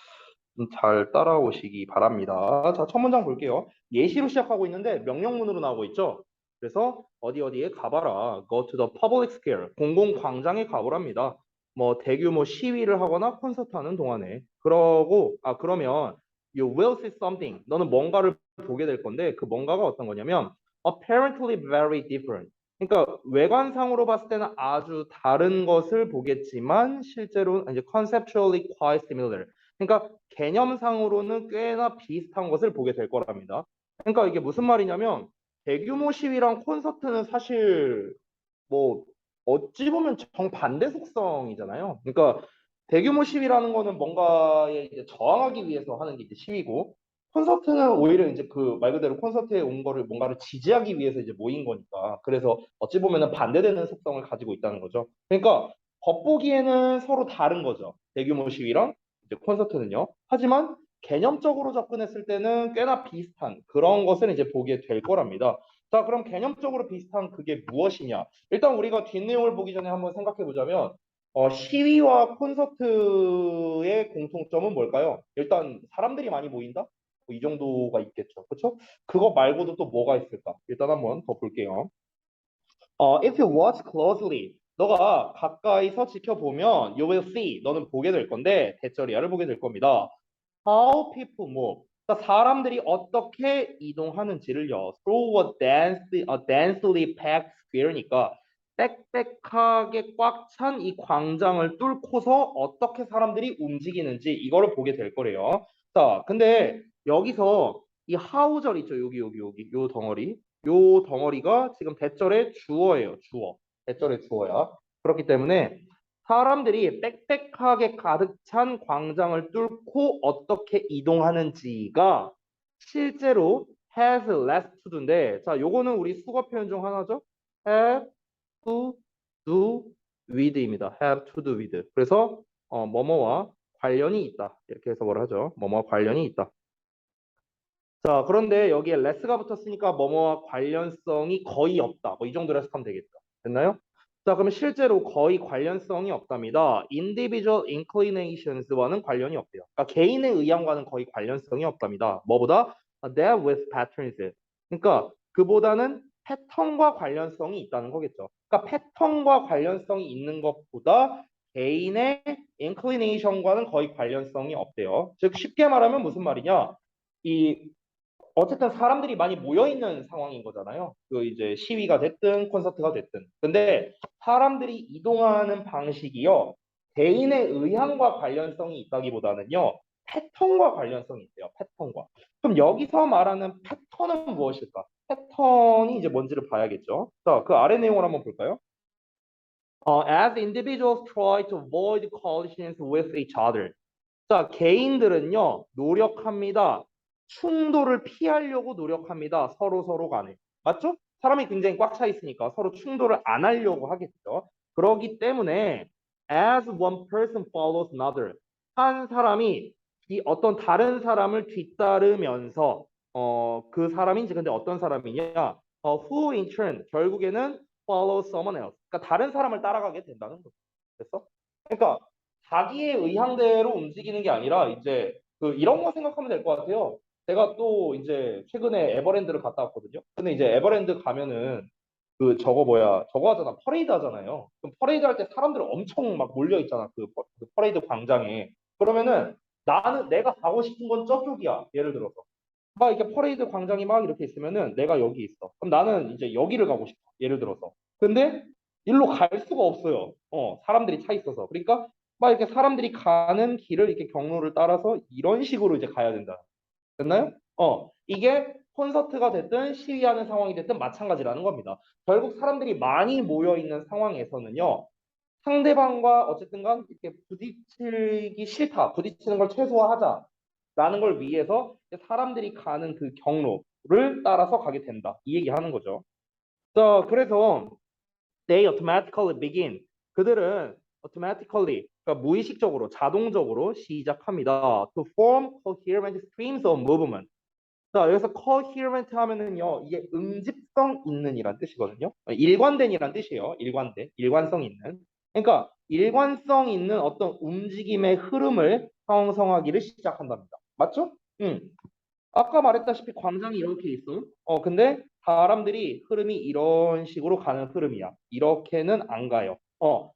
잘 따라오시기 바랍니다. 자, 첫 문장 볼게요. 예시로 시작하고 있는데 명령문으로 나오고 있죠. 그래서 어디에 가봐라. Go to the public square. 공공광장에 가보랍니다. 뭐 대규모 시위를 하거나 콘서트하는 동안에. 그러면 you will see something. 너는 뭔가를 보게 될 건데 그 뭔가가 어떤 거냐면 apparently very different. 그러니까 외관상으로 봤을 때는 아주 다른 것을 보겠지만 실제로 이제 conceptually quite similar. 그러니까 개념상으로는 꽤나 비슷한 것을 보게 될 거랍니다. 그러니까 이게 무슨 말이냐면 대규모 시위랑 콘서트는 사실 뭐 어찌 보면 정반대 속성이잖아요. 그러니까 대규모 시위라는 거는 뭔가에 이제 저항하기 위해서 하는 게 이제 시위고 콘서트는 오히려 이제 그 말 그대로 콘서트에 온 거를 뭔가를 지지하기 위해서 이제 모인 거니까 그래서 어찌 보면은 반대되는 속성을 가지고 있다는 거죠. 그러니까 겉보기에는 서로 다른 거죠. 대규모 시위랑 이제 콘서트는요. 하지만 개념적으로 접근했을 때는 꽤나 비슷한 그런 것을 이제 보게 될 거랍니다. 자, 그럼 개념적으로 비슷한 그게 무엇이냐? 일단 우리가 뒷내용을 보기 전에 한번 생각해 보자면 시위와 콘서트의 공통점은 뭘까요? 일단 사람들이 많이 모인다? 뭐이 정도가 있겠죠. 그렇죠? 그거 말고도 또 뭐가 있을까? 일단 한번 더 볼게요. If you watch closely, 너가 가까이서 지켜보면 you will see, 너는 보게 될 건데 대절이야를 보게 될 겁니다. How people move. 그러니까 사람들이 어떻게 이동하는지를요. Through a densely packed square니까 빽빽하게 꽉 찬 이 광장을 뚫고서 어떻게 사람들이 움직이는지 이거를 보게 될 거래요. 자, 근데 여기서 이 how절 있죠. 여기 요 덩어리. 요 덩어리가 지금 대절의 주어예요. 주어. 대절의 주어야. 그렇기 때문에 사람들이 빽빽하게 가득 찬 광장을 뚫고 어떻게 이동하는지가 실제로 has less to do인데, 자, 요거는 우리 수거 표현 중 하나죠. have to do with입니다. have to do with. 그래서 뭐뭐와 관련이 있다. 이렇게 해석을 하죠. 뭐뭐와 관련이 있다. 자, 그런데 여기에 less가 붙었으니까 뭐뭐와 관련성이 거의 없다. 뭐 이 정도로 해석하면 되겠다. 됐나요? 자, 그러면 실제로 거의 관련성이 없답니다. individual inclinations와는 관련이 없대요. 그러니까 개인의 의향과는 거의 관련성이 없답니다. 뭐보다? that with patterns. 그러니까 그보다는 패턴과 관련성이 있다는 거겠죠. 그러니까 패턴과 관련성이 있는 것보다 개인의 inclination과는 거의 관련성이 없대요. 즉 쉽게 말하면 무슨 말이냐? 이 어쨌든 사람들이 많이 모여 있는 상황인 거잖아요. 그 이제 시위가 됐든 콘서트가 됐든. 근데 사람들이 이동하는 방식이요. 개인의 의향과 관련성이 있다기보다는요. 패턴과 관련성이 있대요. 패턴과. 그럼 여기서 말하는 패턴은 무엇일까? 패턴이 이제 뭔지를 봐야겠죠. 자, 그 아래 내용을 한번 볼까요? As individuals try to avoid collisions with each other. 자, 개인들은요, 노력합니다. 충돌을 피하려고 노력합니다. 서로 간에. 맞죠? 사람이 굉장히 꽉 차 있으니까 서로 충돌을 안 하려고 하겠죠. 그러기 때문에 as one person follows another. 한 사람이 이 어떤 다른 사람을 뒤따르면서 그 사람이 이제 근데 어떤 사람이냐? who in turn 결국에는 follow someone else. 그러니까 다른 사람을 따라가게 된다는 거죠. 됐어? 그러니까 자기의 의향대로 움직이는 게 아니라 이제 그 이런 거 생각하면 될 것 같아요. 제가 또 이제 최근에 에버랜드를 갔다 왔거든요. 근데 이제 에버랜드 가면은 그 저거 뭐야 저거 하잖아 퍼레이드 하잖아요. 그럼 퍼레이드 할 때 사람들 엄청 막 몰려 있잖아 그 퍼레이드 광장에. 그러면은 나는 내가 가고 싶은 건 저쪽이야. 예를 들어서 막 이렇게 퍼레이드 광장이 막 이렇게 있으면은 내가 여기 있어. 그럼 나는 이제 여기를 가고 싶어. 예를 들어서. 근데 일로 갈 수가 없어요. 사람들이 차 있어서. 그러니까 막 이렇게 사람들이 가는 길을 이렇게 경로를 따라서 이런 식으로 이제 가야 된다. 됐나요? 이게 콘서트가 됐든 시위하는 상황이 됐든 마찬가지라는 겁니다. 결국 사람들이 많이 모여 있는 상황에서는요. 상대방과 어쨌든 간 이렇게 부딪히기 싫다. 부딪히는 걸 최소화하자라는 걸 위해서 사람들이 가는 그 경로를 따라서 가게 된다. 이 얘기하는 거죠. 자, 그래서 they automatically begin. 그들은 automatically, 그러니까 무의식적으로, 자동적으로 시작합니다. To form coherent streams of movement. 자, 여기서 coherent 하면은요, 이게 응집성 있는이란 뜻이거든요. 일관된이란 뜻이에요. 일관된, 일관성 있는. 그러니까 일관성 있는 어떤 움직임의 흐름을 형성하기를 시작한답니다. 맞죠? 아까 말했다시피 광장이 이렇게 있어. 근데 사람들이 흐름이 이런 식으로 가는 흐름이야. 이렇게는 안 가요.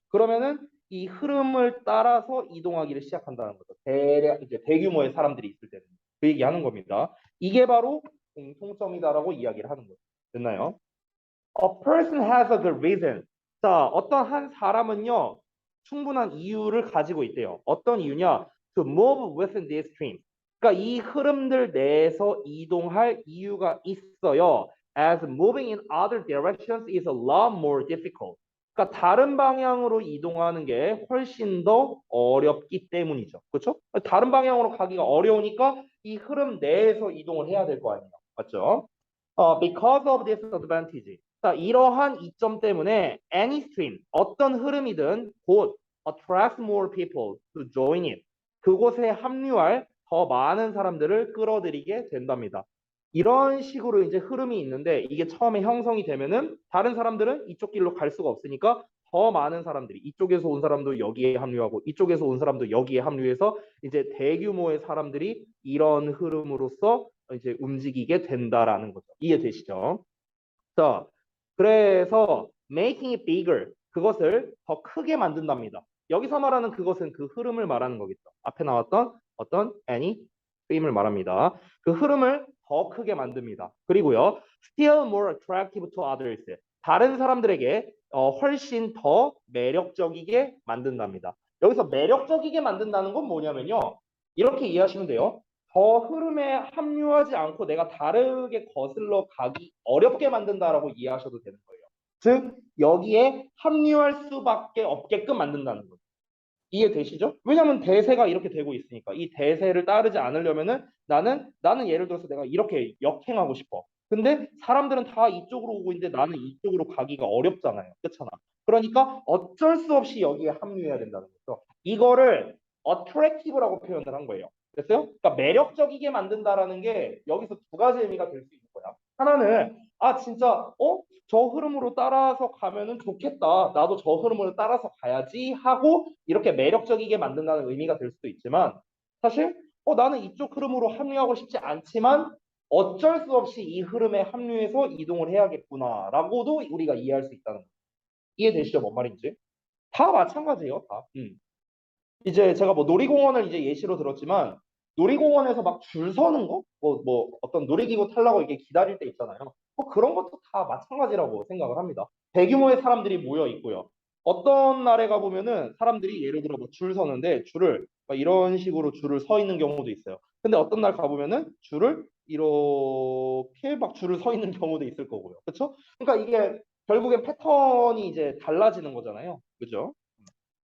그러면은 이 흐름을 따라서 이동하기를 시작한다는 거죠. 대략 이제 대규모의 사람들이 있을 때는 그 얘기하는 겁니다. 이게 바로 공통점이다라고 이야기를 하는 거죠. 됐나요? A person has a good reason. 자, 어떤 한 사람은요, 충분한 이유를 가지고 있대요. 어떤 이유냐? To move within this stream. 그러니까 이 흐름들 내에서 이동할 이유가 있어요. As moving in other directions is a lot more difficult. 그러니까 다른 방향으로 이동하는 게 훨씬 더 어렵기 때문이죠. 그렇죠? 다른 방향으로 가기가 어려우니까 이 흐름 내에서 이동을 해야 될 거 아니에요. 맞죠? Because of this advantage. 자, 이러한 이점 때문에 any stream, 어떤 흐름이든 곧 attracts more people to join it. 그곳에 합류할 더 많은 사람들을 끌어들이게 된답니다. 이런 식으로 이제 흐름이 있는데 이게 처음에 형성이 되면은 다른 사람들은 이쪽 길로 갈 수가 없으니까 더 많은 사람들이 이쪽에서 온 사람도 여기에 합류하고 이쪽에서 온 사람도 여기에 합류해서 이제 대규모의 사람들이 이런 흐름으로서 이제 움직이게 된다라는 거죠. 이해되시죠? 자, 그래서 making it bigger 그것을 더 크게 만든답니다. 여기서 말하는 그것은 그 흐름을 말하는 거겠죠. 앞에 나왔던 어떤 any stream을 말합니다. 그 흐름을 더 크게 만듭니다. 그리고요, still more attractive to others. 다른 사람들에게 훨씬 더 매력적이게 만든답니다. 여기서 매력적이게 만든다는 건 뭐냐면요. 이렇게 이해하시면 돼요. 저 흐름에 합류하지 않고 내가 다르게 거슬러 가기 어렵게 만든다라고 이해하셔도 되는 거예요. 즉 여기에 합류할 수밖에 없게끔 만든다는 거죠. 이해되시죠? 왜냐하면 대세가 이렇게 되고 있으니까 이 대세를 따르지 않으려면은 나는 예를 들어서 내가 이렇게 역행하고 싶어. 근데 사람들은 다 이쪽으로 오고 있는데 나는 이쪽으로 가기가 어렵잖아요. 그렇잖아. 그러니까 어쩔 수 없이 여기에 합류해야 된다는 거죠. 이거를 attractive라고 표현을 한 거예요. 됐어요? 그러니까 매력적이게 만든다라는 게 여기서 두 가지 의미가 될 수 있는 거야. 하나는 진짜 저 흐름으로 따라서 가면은 좋겠다. 나도 저 흐름으로 따라서 가야지 하고 이렇게 매력적이게 만든다는 의미가 될 수도 있지만 사실 나는 이쪽 흐름으로 합류하고 싶지 않지만 어쩔 수 없이 이 흐름에 합류해서 이동을 해야겠구나라고도 우리가 이해할 수 있다는 거예요. 이해되시죠? 뭔 말인지? 다 마찬가지예요. 다. 이제 제가 뭐 놀이공원을 이제 예시로 들었지만 놀이공원에서 막 줄 서는 거? 뭐 어떤 놀이기구 타려고 이게 기다릴 때 있잖아요. 그런 것도 다 마찬가지라고 생각을 합니다. 대규모의 사람들이 모여 있고요. 어떤 날에 가보면은 사람들이 예를 들어 뭐 줄 서는데 줄을 막 이런 식으로 줄을 서 있는 경우도 있어요. 근데 어떤 날 가보면은 줄을 이렇게 막 줄을 서 있는 경우도 있을 거고요. 그렇죠? 그러니까 이게 결국엔 패턴이 이제 달라지는 거잖아요. 그죠?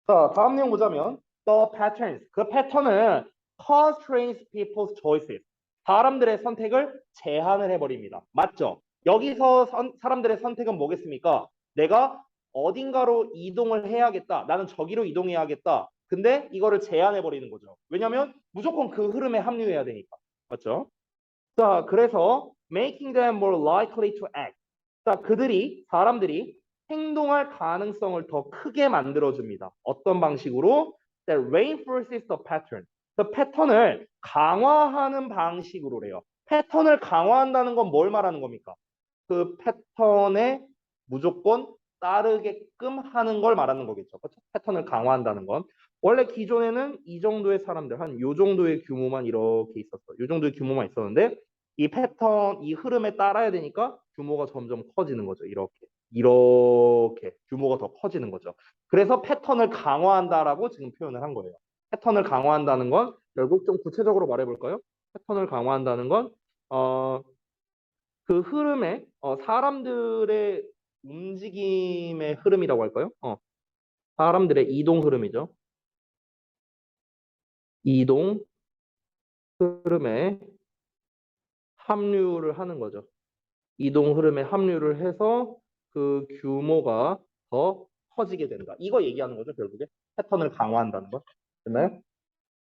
자, 다음 내용 보자면 the patterns. 그 패턴은 constrains people's choices. 사람들의 선택을 제한을 해버립니다. 맞죠? 여기서 사람들의 선택은 뭐겠습니까? 내가 어딘가로 이동을 해야겠다. 나는 저기로 이동해야겠다. 근데 이거를 제한해버리는 거죠. 왜냐하면 무조건 그 흐름에 합류해야 되니까. 맞죠? 자, 그래서 making them more likely to act. 자, 사람들이 행동할 가능성을 더 크게 만들어줍니다. 어떤 방식으로? That reinforces the pattern. 그 패턴을 강화하는 방식으로래요. 패턴을 강화한다는 건 뭘 말하는 겁니까? 그 패턴에 무조건 따르게끔 하는 걸 말하는 거겠죠. 그렇죠? 패턴을 강화한다는 건. 원래 기존에는 이 정도의 사람들, 한 요 정도의 규모만 이렇게 있었어. 요 정도의 규모만 있었는데 이 패턴, 이 흐름에 따라야 되니까 규모가 점점 커지는 거죠. 이렇게 규모가 더 커지는 거죠. 그래서 패턴을 강화한다라고 지금 표현을 한 거예요. 패턴을 강화한다는 건 결국 좀 구체적으로 말해볼까요? 패턴을 강화한다는 건 그 흐름에 사람들의 움직임의 흐름이라고 할까요? 사람들의 이동 흐름이죠. 이동 흐름에 합류를 하는 거죠. 이동 흐름에 합류를 해서 그 규모가 더 커지게 된다. 이거 얘기하는 거죠, 결국에. 패턴을 강화한다는 거. 됐나요?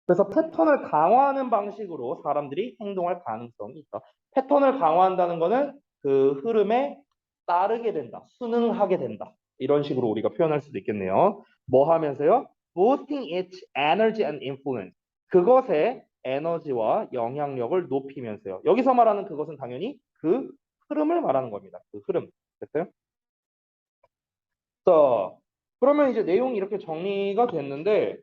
그래서 패턴을 강화하는 방식으로 사람들이 행동할 가능성이 있다. 패턴을 강화한다는 거는 그 흐름에 따르게 된다. 순응하게 된다. 이런 식으로 우리가 표현할 수도 있겠네요. 뭐 하면서요? Boosting its energy and influence. 그것의 에너지와 영향력을 높이면서요. 여기서 말하는 그것은 당연히 그 흐름을 말하는 겁니다. 그 흐름. 됐어요? 자, 그러면 이제 내용이 이렇게 정리가 됐는데,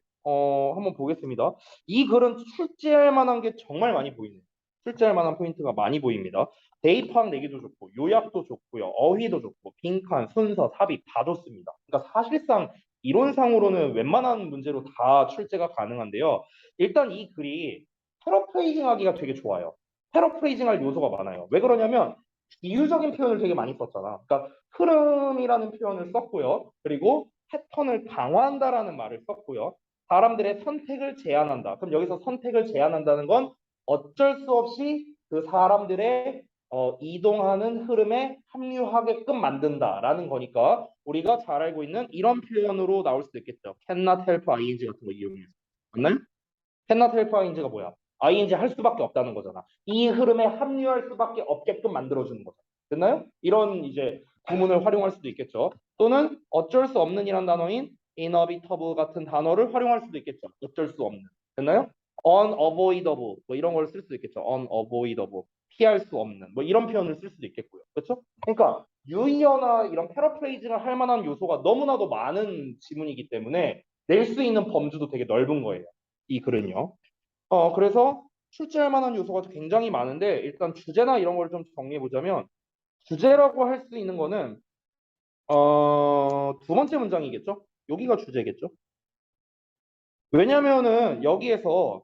한번 보겠습니다. 이 글은 출제할 만한 게 정말 많이 보이네요. 출제할 만한 포인트가 많이 보입니다. 대입학 내기도 좋고, 요약도 좋고요, 어휘도 좋고, 빈칸, 순서, 삽입 다 좋습니다. 그러니까 사실상 이론상으로는 웬만한 문제로 다 출제가 가능한데요. 일단 이 글이 패러프레이징 하기가 되게 좋아요. 패러프레이징 할 요소가 많아요. 왜 그러냐면, 비유적인 표현을 되게 많이 썼잖아. 그러니까 흐름이라는 표현을 썼고요. 그리고 패턴을 강화한다라는 말을 썼고요. 사람들의 선택을 제한한다. 그럼 여기서 선택을 제한한다는 건 어쩔 수 없이 그 사람들의 이동하는 흐름에 합류하게끔 만든다라는 거니까 우리가 잘 알고 있는 이런 표현으로 나올 수도 있겠죠. cannot help ing 같은 거 이용해서. 맞나요? cannot help ing가 뭐야? ing 할 수밖에 없다는 거잖아. 이 흐름에 합류할 수밖에 없게끔 만들어주는 거죠. 됐나요? 이런 이제 구문을 활용할 수도 있겠죠. 또는 어쩔 수 없는이란 단어인 inevitable 같은 단어를 활용할 수도 있겠죠. 어쩔 수 없는. 됐나요? unavoidable 뭐 이런 걸 쓸 수도 있겠죠. unavoidable 피할 수 없는 뭐 이런 표현을 쓸 수도 있겠고요. 그렇죠? 그러니까 유의어나 이런 패러프레이징을 할 만한 요소가 너무나도 많은 지문이기 때문에 낼 수 있는 범주도 되게 넓은 거예요. 이 글은요. 그래서 출제할 만한 요소가 굉장히 많은데 일단 주제나 이런 걸 좀 정리해 보자면 주제라고 할 수 있는 거는 두 번째 문장이겠죠? 여기가 주제겠죠? 왜냐면은 여기에서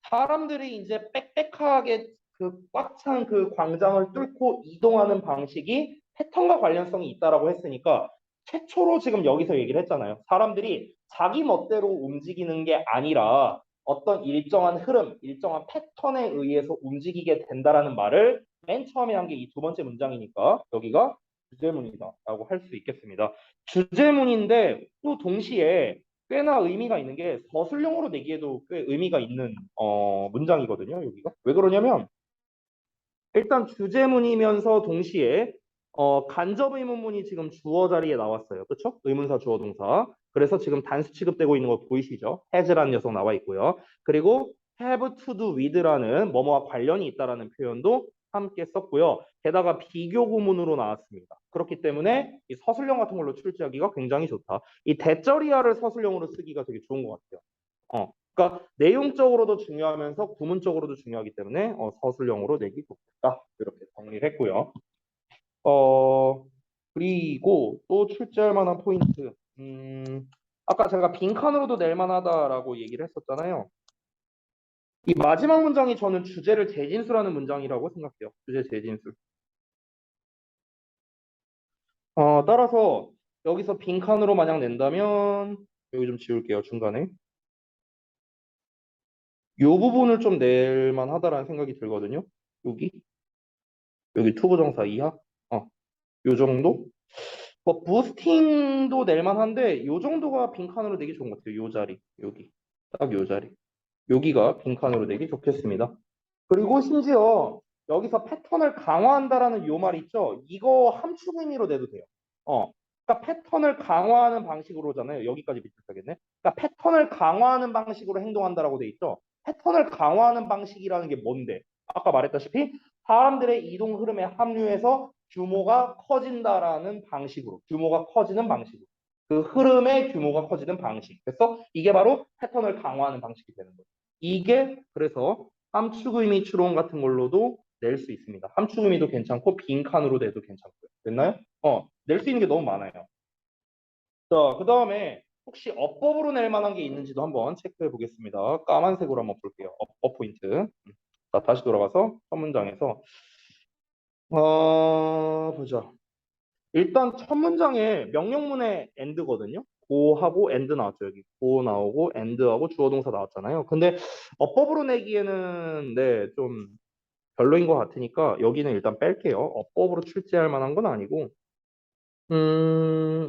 사람들이 이제 빽빽하게 그 꽉 찬 그 광장을 뚫고 이동하는 방식이 패턴과 관련성이 있다라고 했으니까 최초로 지금 여기서 얘기를 했잖아요. 사람들이 자기 멋대로 움직이는 게 아니라 어떤 일정한 흐름, 일정한 패턴에 의해서 움직이게 된다라는 말을 맨 처음에 한 게 이 두 번째 문장이니까 여기가 주제문이다라고 할 수 있겠습니다. 주제문인데 또 동시에 꽤나 의미가 있는 게 서술형으로 내기에도 꽤 의미가 있는 문장이거든요. 여기가 왜 그러냐면 일단 주제문이면서 동시에 간접 의문문이 지금 주어 자리에 나왔어요. 그렇죠? 의문사 주어 동사. 그래서 지금 단수 취급되고 있는 거 보이시죠? has라는 녀석 나와 있고요. 그리고 have to do with라는 뭐뭐와 관련이 있다라는 표현도 함께 썼고요. 게다가 비교 구문으로 나왔습니다. 그렇기 때문에 이 서술형 같은 걸로 출제하기가 굉장히 좋다. 이 대절이야를 서술형으로 쓰기가 되게 좋은 것 같아요. 그러니까 내용적으로도 중요하면서 구문적으로도 중요하기 때문에 서술형으로 내기 좋겠다. 이렇게 정리를 했고요. 그리고 또 출제할 만한 포인트. 아까 제가 빈칸으로도 낼 만하다라고 얘기를 했었잖아요. 이 마지막 문장이 저는 주제를 재진수라는 문장이라고 생각해요. 주제 재진수. 따라서 여기서 빈칸으로 만약 낸다면 여기 좀 지울게요. 중간에. 이 부분을 좀 낼 만하다라는 생각이 들거든요. 여기. 여기 투부정사 이하. 요 정도? 뭐 부스팅도 낼 만한데 요 정도가 빈칸으로 되기 좋은 것 같아요. 요 자리. 여기. 딱 요 자리. 여기가 빈칸으로 되기 좋겠습니다. 그리고 심지어 여기서 패턴을 강화한다라는 요 말 있죠? 이거 함축 의미로 내도 돼요. 그러니까 패턴을 강화하는 방식으로잖아요. 여기까지 비슷하겠네. 그러니까 패턴을 강화하는 방식으로 행동한다라고 돼 있죠. 패턴을 강화하는 방식이라는 게 뭔데? 아까 말했다시피 사람들의 이동 흐름에 합류해서 규모가 커진다라는 방식으로, 규모가 커지는 방식으로. 그 흐름의 규모가 커지는 방식. 그래서 이게 바로 패턴을 강화하는 방식이 되는 거예요. 이게 그래서 함축 의미 추론 같은 걸로도 낼 수 있습니다. 함축 의미도 괜찮고 빈칸으로 내도 괜찮고요. 됐나요? 낼 수 있는 게 너무 많아요. 자, 그 다음에 혹시 어법으로 낼 만한 게 있는지도 한번 체크해 보겠습니다. 까만색으로 한번 볼게요. 업 포인트. 자, 다시 돌아가서 첫 문장에서 보자. 일단 첫 문장에 명령문에 and거든요. go하고 and 나왔죠. 여기 go 나오고 and하고 주어 동사 나왔잖아요. 근데 어법으로 내기에는 네, 좀 별로인 것 같으니까 여기는 일단 뺄게요. 어법으로 출제할 만한 건 아니고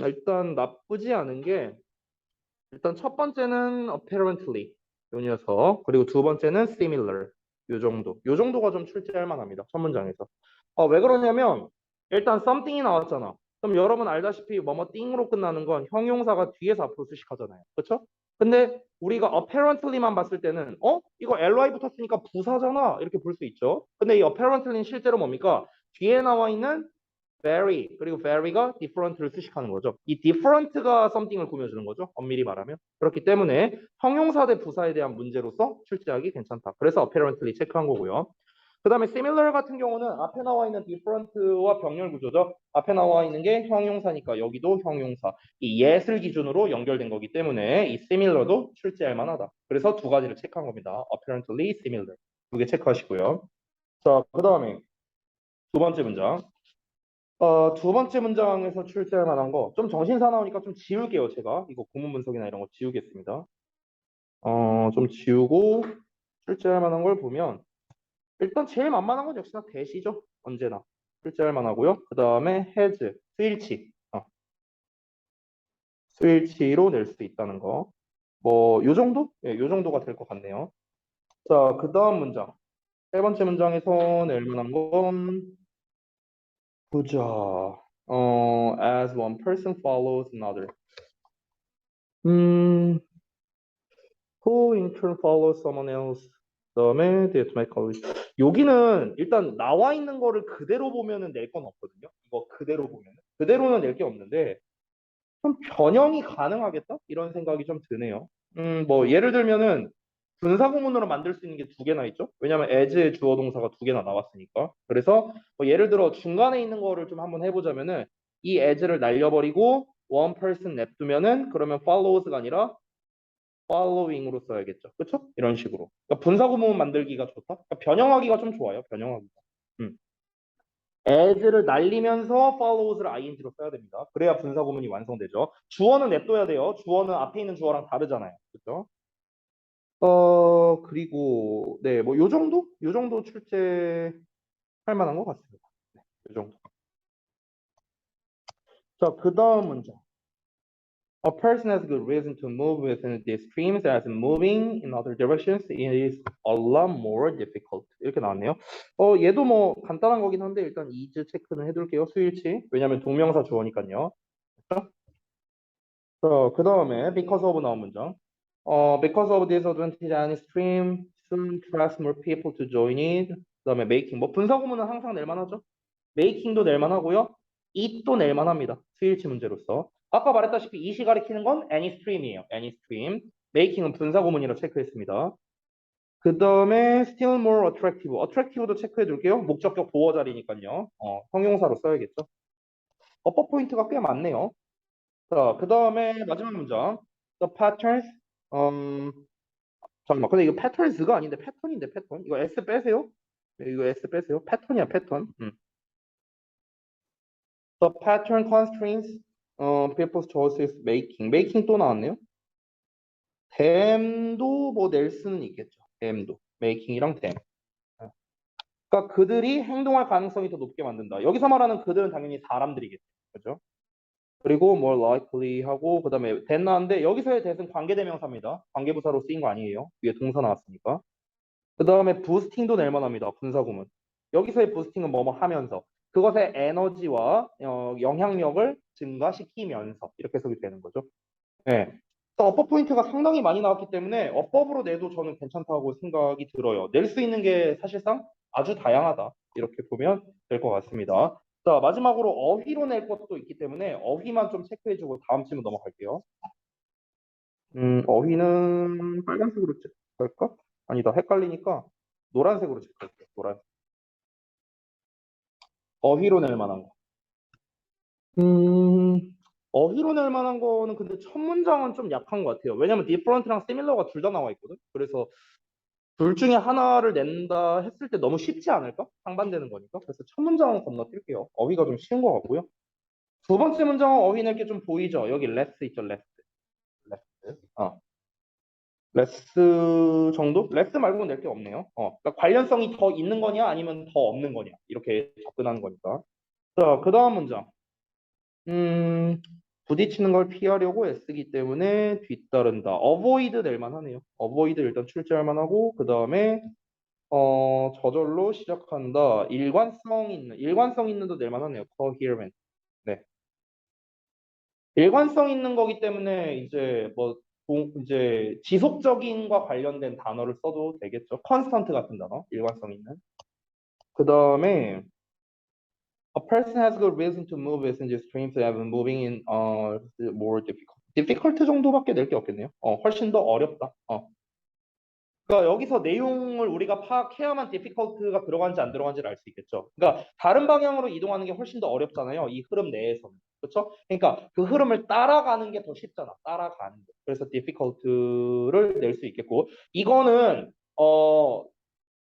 일단 나쁘지 않은 게 일단 첫 번째는 apparently 요 녀석 그리고 두 번째는 similar 요 정도가 좀 출제할 만합니다. 첫 문장에서. 왜 그러냐면 일단 something이 나왔잖아. 그럼 여러분 알다시피 뭐뭐 띵으로 끝나는 건 형용사가 뒤에서 앞으로 수식하잖아요. 그렇죠? 근데 우리가 apparently만 봤을 때는 이거 ly 붙었으니까 부사잖아 이렇게 볼 수 있죠. 근데 이 apparently는 실제로 뭡니까? 뒤에 나와 있는 very 그리고 very가 different를 수식하는 거죠. 이 different가 something을 꾸며주는 거죠. 엄밀히 말하면. 그렇기 때문에 형용사 대 부사에 대한 문제로서 출제하기 괜찮다. 그래서 apparently 체크한 거고요. 그 다음에 similar 같은 경우는 앞에 나와 있는 different와 병렬 구조죠. 앞에 나와 있는 게 형용사니까 여기도 형용사. 이 yes를 기준으로 연결된 거기 때문에 이 similar도 출제할 만하다. 그래서 두 가지를 체크한 겁니다. apparently, similar. 두 개 체크하시고요. 자, 그 다음에 두 번째 문장. 두 번째 문장에서 출제할 만한 거, 좀 정신 사나우니까 좀 지울게요, 제가. 이거 구문 분석이나 이런 거 지우겠습니다. 좀 지우고 출제할 만한 걸 보면, 일단 제일 만만한 건 역시나 대시죠, 언제나. 출제할 만하고요. 그 다음에 has, 스일치. 스일치로 낼 수 있다는 거. 뭐, 요 정도? 예, 요 정도가 될 것 같네요. 자, 그 다음 문장. 세 번째 문장에서 낼 만한 건, 보자. As one person follows another. 음, who in turn follows someone else. 그다음에 the automatic college. 여기는 일단 나와 있는 거를 그대로 보면은 낼 건 없거든요. 이거 그대로 보면은 그대로는 낼 게 없는데 좀 변형이 가능하겠다 이런 생각이 좀 드네요. 뭐 예를 들면은 분사구문으로 만들 수 있는 게 두 개나 있죠. 왜냐하면 as의 주어 동사가 두 개나 나왔으니까. 그래서 뭐 예를 들어 중간에 있는 거를 좀 한번 해보자면은 이 as를 날려버리고 one person 냅두면은 그러면 follows가 아니라 following으로 써야겠죠. 그렇죠? 이런 식으로. 그러니까 분사구문 만들기가 좋다. 그러니까 변형하기가 좀 좋아요. 변형하기가. 음. as를 날리면서 follows를 ing로 써야 됩니다. 그래야 분사구문이 완성되죠. 주어는 냅둬야 돼요. 주어는 앞에 있는 주어랑 다르잖아요. 그렇죠? 그리고 네, 뭐 요 정도? 요 정도 출제할 만한 것 같습니다. 네, 요 정도. 자, 그 다음 문장. A person has good reason to move within these streams as moving in other directions is a lot more difficult. 이렇게 나왔네요. 얘도 뭐 간단한 거긴 한데 일단 is 체크는 해둘게요. 수일치. 왜냐면 동명사 주어니까요. 그 다음에 because of 나온 문장. Because of this advantage and stream soon attracts more people to join it. 그 다음에 making. 뭐 분사구문은 항상 낼 만하죠. making도 낼 만하고요. it도 낼 만합니다. 수일치 문제로서. 아까 말했다시피 it이 가리키는 건 any stream이에요. any stream. making은 분사구문이라 체크했습니다. 그 다음에 still more attractive. attractive도 체크해 둘게요. 목적격 보어 자리니까요. 형용사로 써야겠죠. 어법 포인트가 꽤 많네요. 자, 그 다음에 마지막 문장. The patterns. 음, 잠깐만. 근데 이거 patterns가 아닌데 패턴인데 패턴. 이거 S 빼세요. 네, 이거 S 빼세요. 패턴이야 패턴. The pattern constraints people's choices making. making 또 나왔네요. them도 뭐 낼 수는 있겠죠. them도. making이랑 them. 그러니까 그들이 행동할 가능성이 더 높게 만든다. 여기서 말하는 그들은 당연히 사람들이겠죠. 그죠? 그리고 more likely 하고 그다음에 that 나왔는데 여기서의 that은 관계대명사입니다. 관계부사로 쓰인 거 아니에요. 위에 동사 나왔으니까. 그다음에 boosting도 낼 만합니다. 분사구문. 여기서의 boosting은 뭐뭐 하면서 그것의 에너지와 영향력을 증가시키면서 이렇게 해석이 되는 거죠. 네. 또 어법 포인트가 상당히 많이 나왔기 때문에 어법으로 내도 저는 괜찮다고 생각이 들어요. 낼 수 있는 게 사실상 아주 다양하다. 이렇게 보면 될 것 같습니다. 자, 마지막으로 어휘로 낼 것도 있기 때문에 어휘만 좀 체크해주고 다음 질문 넘어갈게요. 어휘는 빨간색으로 체크할까? 아니다, 헷갈리니까 노란색으로 체크할게요. 어휘로 낼 만한 거. 음, 어휘로 낼 만한 거는 근데 첫 문장은 좀 약한 것 같아요. 왜냐면 different랑 similar가 둘 다 나와 있거든. 그래서 둘 중에 하나를 낸다 했을 때 너무 쉽지 않을까? 상반되는 거니까. 그래서 첫 문장은 건너뛸게요. 어휘가 좀 쉬운 것 같고요. 두 번째 문장은 어휘 낼 게 좀 보이죠? 여기 less 있죠, less. less. less 정도? less 말고 낼 게 없네요. 그러니까 관련성이 더 있는 거냐, 아니면 더 없는 거냐. 이렇게 접근하는 거니까. 자, 그 다음 문장. 음, 부딪히는 걸 피하려고 애쓰기 때문에 뒤따른다. avoid 낼 만하네요. avoid 일단 출제할 만하고, 그 다음에 저절로 시작한다. 일관성 있는도 낼 만하네요. coherent. 네. 일관성 있는 거기 때문에 이제 뭐 이제 지속적인과 관련된 단어를 써도 되겠죠. constant 같은 단어, 일관성 있는. 그 다음에 a person has good reason to move is in streams have been moving in more difficult. difficult 정도밖에 낼 게 없겠네요. 훨씬 더 어렵다. 그러니까 여기서 내용을 우리가 파악해야만 difficult가 들어간지 안 들어간지를 알 수 있겠죠. 그러니까 다른 방향으로 이동하는 게 훨씬 더 어렵잖아요. 이 흐름 내에서는. 그렇죠? 그러니까 그 흐름을 따라가는 게 더 쉽잖아. 따라가는 게. 그래서 difficult를 낼 수 있겠고 이거는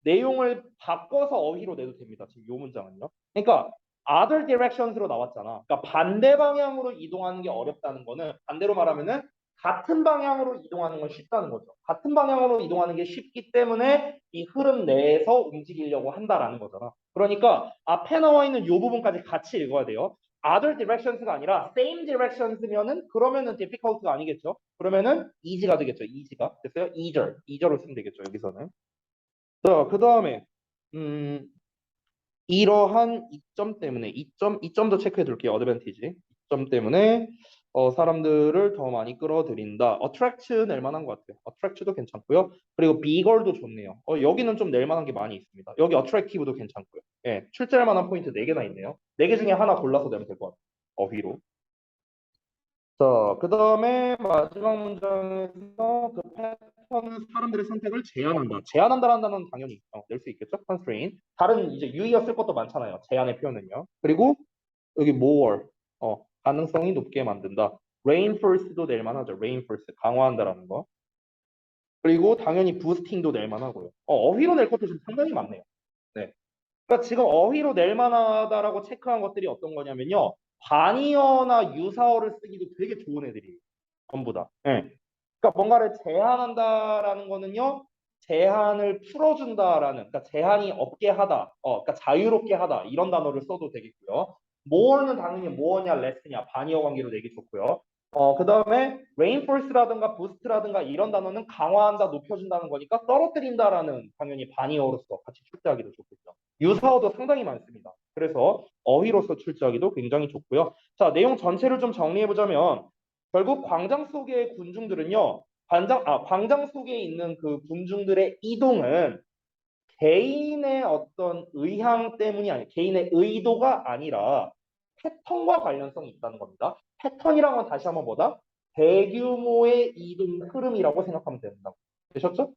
내용을 바꿔서 어휘로 내도 됩니다. 지금 이 문장은요. 그러니까 other directions로 나왔잖아. 그러니까 반대 방향으로 이동하는 게 어렵다는 거는 반대로 말하면은 같은 방향으로 이동하는 건 쉽다는 거죠. 같은 방향으로 이동하는 게 쉽기 때문에 이 흐름 내에서 움직이려고 한다라는 거잖아. 그러니까 앞에 나와 있는 이 부분까지 같이 읽어야 돼요. other directions가 아니라 same directions면은 그러면은 difficult가 아니겠죠. 그러면은 easy가 되겠죠. easy가. 됐어요? easer로 쓰면 되겠죠. 여기서는. 자, 그 다음에 이러한 이점 때문에 이점도 체크해 둘게요. 어드밴티지. 이점 때문에 사람들을 더 많이 끌어들인다. attract 낼 만한 것 같아요. attract도 괜찮고요. 그리고 bigger도 좋네요. 여기는 좀 낼 만한 게 많이 있습니다. 여기 attractive도 괜찮고요. 예, 출제할 만한 포인트 4개나 있네요. 4개 중에 하나 골라서 내면 될 것 같아요. 어휘로. 자, 그 다음에 마지막 문장에서 그 패턴은 사람들의 선택을 제한한다. 제한한다라는 단어는 당연히 낼 수 있겠죠? constraint. 다른 이제 유의어 쓸 것도 많잖아요. 제한의 표현은요. 그리고 여기 more, 가능성이 높게 만든다. reinforce도 낼 만하죠. reinforce, 강화한다라는 거. 그리고 당연히 boosting도 낼 만하고요. 어휘로 낼 것도 좀 상당히 많네요. 네. 그러니까 지금 어휘로 낼 만하다라고 체크한 것들이 어떤 거냐면요. 관이어나 유사어를 쓰기도 되게 좋은 애들이에요. 전부 다. 예. 그러니까 뭔가를 제한한다라는 거는요. 제한을 풀어준다라는, 그러니까 제한이 없게 하다, 그러니까 자유롭게 하다 이런 단어를 써도 되겠고요. more는 당연히 more냐 less냐 반이어 관계로 내기 좋고요. 그 다음에 reinforce라든가 boost라든가 이런 단어는 강화한다, 높여준다는 거니까 떨어뜨린다라는 당연히 반이어로서 같이 출제하기도 좋겠죠. 유사어도 상당히 많습니다. 그래서 어휘로서 출제하기도 굉장히 좋고요. 자, 내용 전체를 좀 정리해보자면 결국 광장 속의 군중들은요. 광장 속에 있는 그 군중들의 이동은 개인의 어떤 의향 때문이 아니라 개인의 의도가 아니라 패턴과 관련성이 있다는 겁니다. 패턴이란 건 다시 한번 뭐다? 대규모의 이동 흐름이라고 생각하면 된다고. 되셨죠?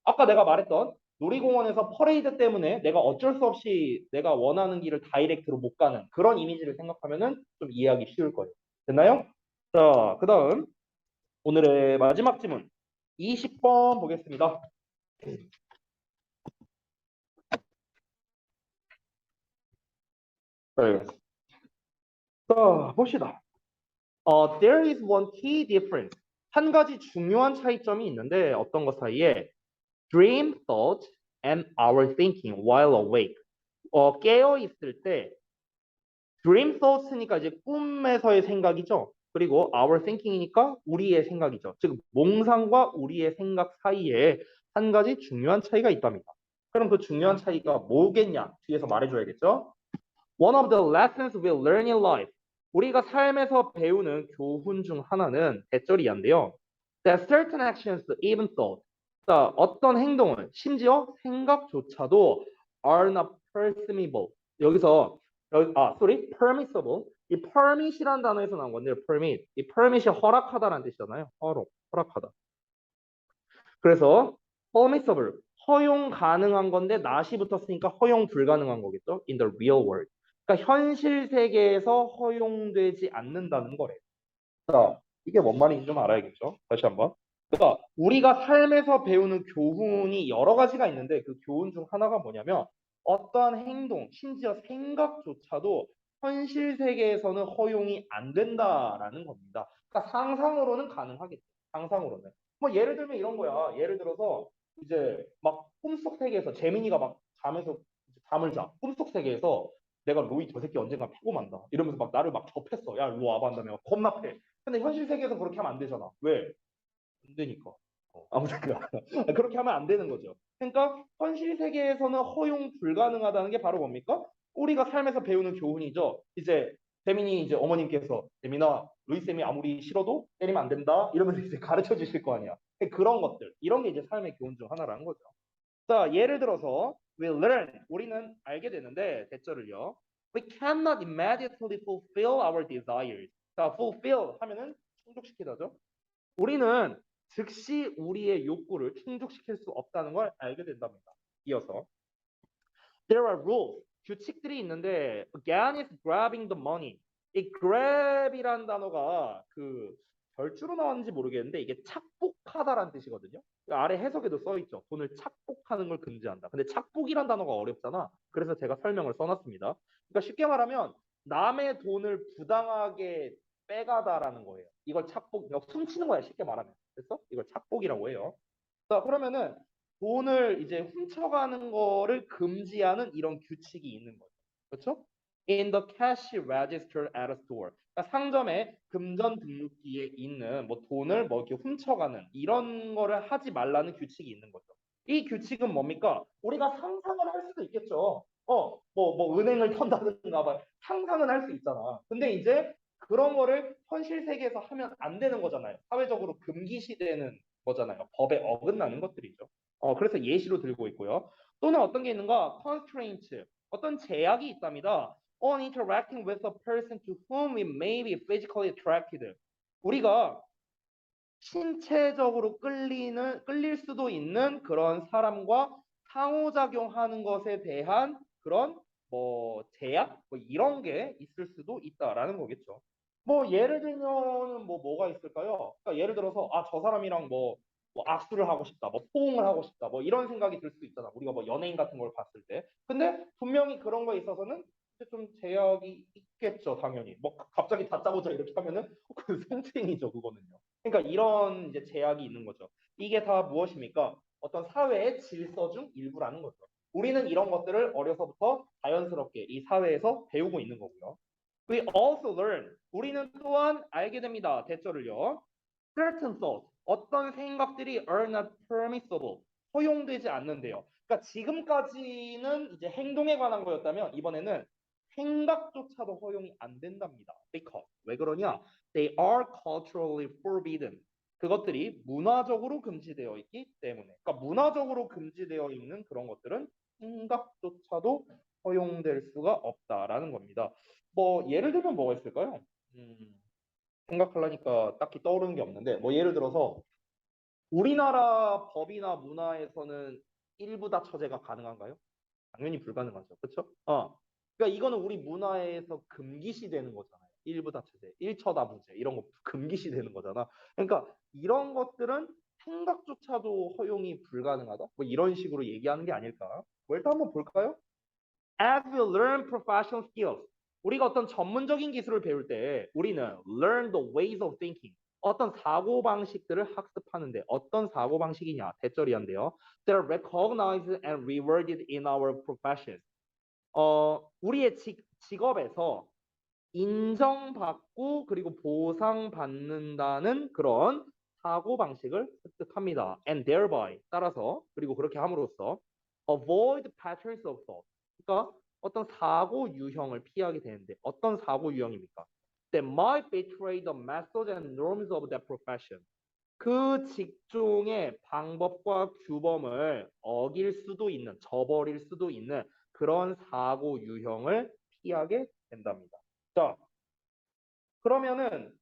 아까 내가 말했던 놀이공원에서 퍼레이드 때문에 내가 어쩔 수 없이 내가 원하는 길을 다이렉트로 못 가는 그런 이미지를 생각하면은 좀 이해하기 쉬울 거예요. 됐나요? 자, 그 다음 오늘의 마지막 지문 20번 보겠습니다. 네. 자, 봅시다. There is one key difference. 한 가지 중요한 차이점이 있는데 어떤 것 사이에 dream thought and our thinking while awake. 깨어 있을 때 dream thoughts니까 이제 꿈에서의 생각이죠. 그리고 our thinking이니까 우리의 생각이죠. 즉 몽상과 우리의 생각 사이에 한 가지 중요한 차이가 있답니다. 그럼 그 중요한 차이가 뭐겠냐? 뒤에서 말해줘야겠죠. One of the lessons we learn in life. 우리가 삶에서 배우는 교훈 중 하나는 대절이한데요. That certain actions, even thought. 자, 어떤 행동은 심지어 생각조차도 are not permissible. permissible. 이 permit이라는 단어에서 나온 건데, 이 permit이 허락하다라는 뜻이잖아요. 허락하다. 그래서 permissible, 허용 가능한 건데 not이 붙었으니까 허용 불가능한 거겠죠. In the real world. 그러니까 현실 세계에서 허용되지 않는다는 거래요. 자, 이게 뭔 말인지 좀 알아야겠죠. 다시 한번. 그러니까 우리가 삶에서 배우는 교훈이 여러 가지가 있는데 그 교훈 중 하나가 뭐냐면 어떠한 행동, 심지어 생각조차도 현실 세계에서는 허용이 안 된다라는 겁니다. 그러니까 상상으로는 가능하겠죠. 상상으로는. 뭐 예를 들면 이런 거야. 예를 들어서 이제 막 꿈속 세계에서 재민이가 막 잠에서 잠을 자. 꿈속 세계에서 내가 로이 저 새끼 언젠가 패고 만다. 이러면서 막 나를 막 접했어. 야, 일로 와봐 한다며. 겁나 패. 근데 현실 세계에서 그렇게 하면 안 되잖아. 왜? 안 되니까. 아무튼 그렇게 하면 안 되는 거죠. 그러니까 현실 세계에서는 허용 불가능하다는 게 바로 뭡니까? 우리가 삶에서 배우는 교훈이죠. 이제 세민이 이제 어머님께서 세민아, 루이 쌤이 아무리 싫어도 때리면 안 된다 이러면서 이제 가르쳐 주실 거 아니야. 그런 것들 이런 게 이제 삶의 교훈 중 하나라는 거죠. 자, 예를 들어서 we learn 우리는 알게 되는데 대절을요. We cannot immediately fulfill our desires. 자, fulfill 하면은 충족시키다죠. 우리는 즉시 우리의 욕구를 충족시킬 수 없다는 걸 알게 된답니다. 이어서 there are rules 규칙들이 있는데 again is grabbing the money. 이 grab이란 단어가 그 별주로 나왔는지 모르겠는데 이게 착복하다라는 뜻이거든요. 아래 해석에도 써 있죠. 돈을 착복하는 걸 금지한다. 근데 착복이란 단어가 어렵잖아. 그래서 제가 설명을 써놨습니다. 그러니까 쉽게 말하면 남의 돈을 부당하게 빼가다라는 거예요. 이걸 착복, 훔치는 거야 쉽게 말하면. 그래서 이걸 착복이라고 해요. 자, 그러면은 돈을 이제 훔쳐가는 거를 금지하는 이런 규칙이 있는 거죠. 그렇죠? In the cash register at a store. 그러니까 상점의 금전 등록기에 있는 뭐 돈을 뭐 이렇게 훔쳐가는 이런 거를 하지 말라는 규칙이 있는 거죠. 이 규칙은 뭡니까? 우리가 상상을 할 수도 있겠죠. 뭐 은행을 턴다든가 막 상상은 할 수 있잖아. 근데 이제 그런 거를 현실 세계에서 하면 안 되는 거잖아요. 사회적으로 금기시되는 거잖아요. 법에 어긋나는 것들이죠. 그래서 예시로 들고 있고요. 또는 어떤 게 있는가? constraint. 어떤 제약이 있답니다. On interacting with a person to whom we may be physically attracted. 우리가 신체적으로 끌릴 수도 있는 그런 사람과 상호작용하는 것에 대한 그런 뭐 제약 뭐 이런 게 있을 수도 있다라는 거겠죠. 뭐 예를 들면은 뭐가 있을까요? 그러니까 예를 들어서 아 저 사람이랑 뭐 악수를 하고 싶다, 뭐 포옹을 하고 싶다, 뭐 이런 생각이 들 수 있잖아. 우리가 뭐 연예인 같은 걸 봤을 때. 근데 분명히 그런 거에 있어서는 좀 제약이 있겠죠, 당연히. 뭐 갑자기 다짜고짜 이렇게 하면은 그 성추행이죠, 그거는요. 그러니까 이런 이제 제약이 있는 거죠. 이게 다 무엇입니까? 어떤 사회의 질서 중 일부라는 거죠. 우리는 이런 것들을 어려서부터 자연스럽게 이 사회에서 배우고 있는 거고요. We also learn. 우리는 또한 알게 됩니다. 대절을요. Certain thoughts. 어떤 생각들이 are not permissible. 허용되지 않는데요. 그러니까 지금까지는 이제 행동에 관한 거였다면 이번에는 생각조차도 허용이 안 된답니다. Because 왜 그러냐? They are culturally forbidden. 그것들이 문화적으로 금지되어 있기 때문에. 그러니까 문화적으로 금지되어 있는 그런 것들은 생각조차도 허용될 수가 없다라는 겁니다. 뭐 예를 들면 뭐가 있을까요? 생각하려니까 딱히 떠오르는 게 없는데 뭐 예를 들어서 우리나라 법이나 문화에서는 일부 다처제가 가능한가요? 당연히 불가능하죠. 그렇죠? 그러니까 이거는 우리 문화에서 금기시 되는 거잖아요. 일부 다처제, 일처다부제 이런 거 금기시 되는 거잖아. 그러니까 이런 것들은 생각조차도 허용이 불가능하다. 뭐 이런 식으로 얘기하는 게 아닐까? 뭐 일단 한번 볼까요? As we learn professional skills, 우리가 어떤 전문적인 기술을 배울 때 우리는 learn the ways of thinking, 어떤 사고 방식들을 학습하는데 어떤 사고 방식이냐 대절이한데요. They are recognized and rewarded in our profession. 우리의 직업에서 인정받고 그리고 보상받는다는 그런 사고 방식을 습득합니다. And thereby 따라서 그리고 그렇게 함으로써 avoid patterns of thought. 그러니까 어떤 사고 유형을 피하게 되는데 어떤 사고 유형입니까? That might betray the methods and norms of that profession. 그 직종의 방법과 규범을 어길 수도 있는, 저버릴 수도 있는 그런 사고 유형을 피하게 된답니다. 자, 그러면은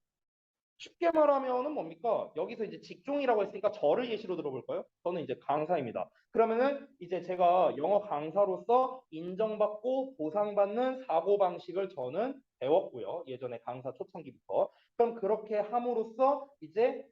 쉽게 말하면은 뭡니까? 여기서 이제 직종이라고 했으니까 저를 예시로 들어볼까요? 저는 이제 강사입니다. 그러면은 이제 제가 영어 강사로서 인정받고 보상받는 사고방식을 저는 배웠고요. 예전에 강사 초창기부터. 그럼 그렇게 함으로써 이제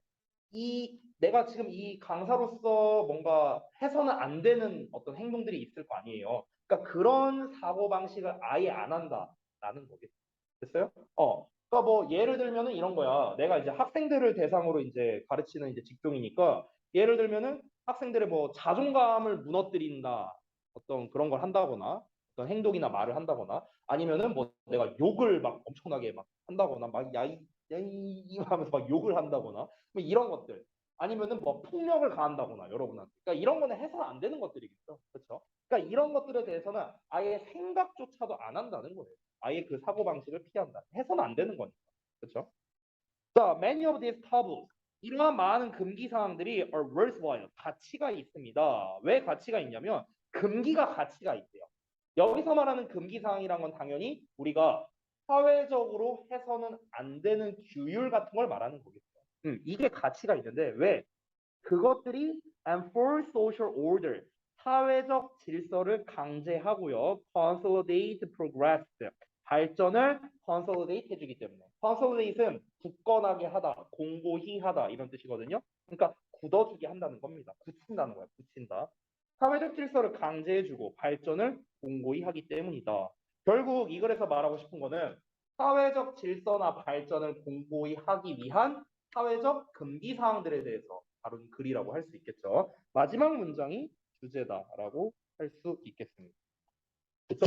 내가 지금 이 강사로서 뭔가 해서는 안 되는 어떤 행동들이 있을 거 아니에요. 그러니까 그런 사고 방식을 아예 안 한다라는 거겠죠. 됐어요? 그러니까 뭐 예를 들면은 이런 거야. 내가 이제 학생들을 대상으로 이제 가르치는 이제 직종이니까 예를 들면은 학생들의 뭐 자존감을 무너뜨린다 어떤 그런 걸 한다거나 어떤 행동이나 말을 한다거나 아니면은 뭐 내가 욕을 막 엄청나게 막 한다거나 막 야이 야이 하면서 막 욕을 한다거나 뭐 이런 것들 아니면은 뭐 폭력을 가한다거나 여러분한테 그러니까 이런 거는 해서는 안 되는 것들이겠죠. 그렇죠? 그러니까 이런 것들에 대해서는 아예 생각조차도 안 한다는 거예요. 아예 그 사고 방식을 피한다. 해서는 안 되는 거니까. 그렇죠? So many of these taboos 이러한 많은 금기 사항들이 are worthwhile 가치가 있습니다. 왜 가치가 있냐면 금기가 가치가 있대요. 여기서 말하는 금기 사항이란 건 당연히 우리가 사회적으로 해서는 안 되는 규율 같은 걸 말하는 거겠죠. 이게 가치가 있는데 왜? 그것들이 and for social order 사회적 질서를 강제하고요. consolidate progress 발전을 consolidate 해주기 때문에 consolidate은 굳건하게 하다, 공고히 하다 이런 뜻이거든요. 그러니까 굳어주게 한다는 겁니다. 굳힌다는 거야. 굳힌다. 사회적 질서를 강제해주고 발전을 공고히 하기 때문이다. 결국 이 글에서 말하고 싶은 거는 사회적 질서나 발전을 공고히 하기 위한 사회적 금기 사항들에 대해서 다룬 글이라고 할 수 있겠죠. 마지막 문장이 주제다라고 할 수 있겠습니다. 그렇죠?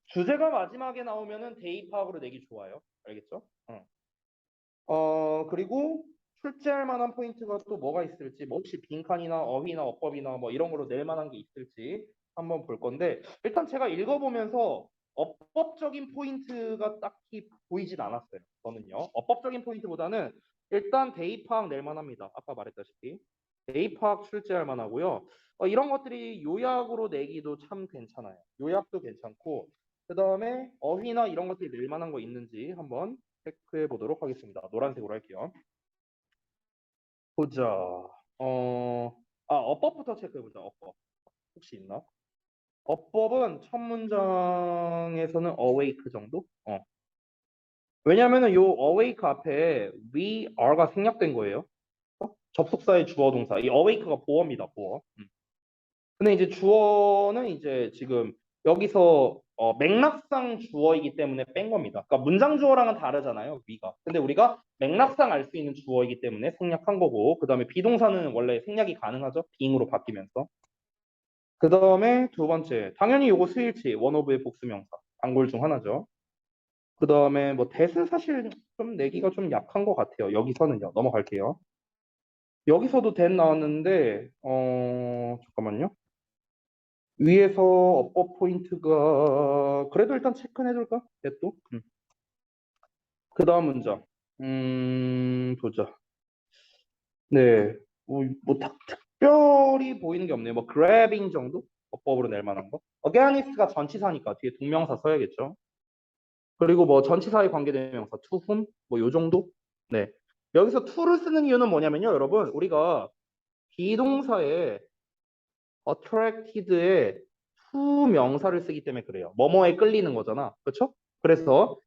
주제가 마지막에 나오면은 대입 파악으로 내기 좋아요. 알겠죠? 그리고 출제할 만한 포인트가 또 뭐가 있을지, 뭐 혹시 빈칸이나 어휘나 어법이나 뭐 이런 거로 낼 만한 게 있을지 한번 볼 건데, 일단 제가 읽어보면서 어법적인 포인트가 딱히 보이진 않았어요. 저는요. 어법적인 포인트보다는 일단 대입파악 낼 만합니다. 아까 말했다시피. 대입파악 출제할 만하고요. 이런 것들이 요약으로 내기도 참 괜찮아요. 요약도 괜찮고, 그 다음에 어휘나 이런 것들이 낼 만한 거 있는지 한번 체크해 보도록 하겠습니다. 노란색으로 할게요. 보자. 어법부터 체크해 보자. 어법. 혹시 있나? 어법은 첫 문장에서는 awake 정도? 왜냐면은 요 awake 앞에 we are가 생략된 거예요. 접속사의 주어 동사. 이 awake가 보어입니다. 보어. 근데 이제 주어는 이제 지금 여기서 맥락상 주어이기 때문에 뺀 겁니다. 그러니까 문장 주어랑은 다르잖아요, 위가. 근데 우리가 맥락상 알 수 있는 주어이기 때문에 생략한 거고, 그 다음에 비동사는 원래 생략이 가능하죠, being으로 바뀌면서. 그 다음에 두 번째, 당연히 요거 스일치, 원오브의 복수명사, 단골 중 하나죠. 그 다음에 뭐 대은 사실 좀 내기가 좀 약한 것 같아요. 여기서는요. 넘어갈게요. 여기서도 대 나왔는데, 잠깐만요. 위에서 어법 포인트가 그래도 일단 체크해 줄까? 또. 그 다음 문장. 보자. 네. 특별히 보이는 게 없네요. 뭐 grabbing 정도? 어법으로 낼 만한 거. against가 전치사니까 뒤에 동명사 써야겠죠. 그리고 뭐 전치사에 관계대명사 to whom 뭐 요 정도? 네. 여기서 to를 쓰는 이유는 뭐냐면요, 여러분. 우리가 비동사에 attracted에 to 명사를 쓰기 때문에 그래요. 뭐뭐에 끌리는 거잖아. 그렇죠? 그래서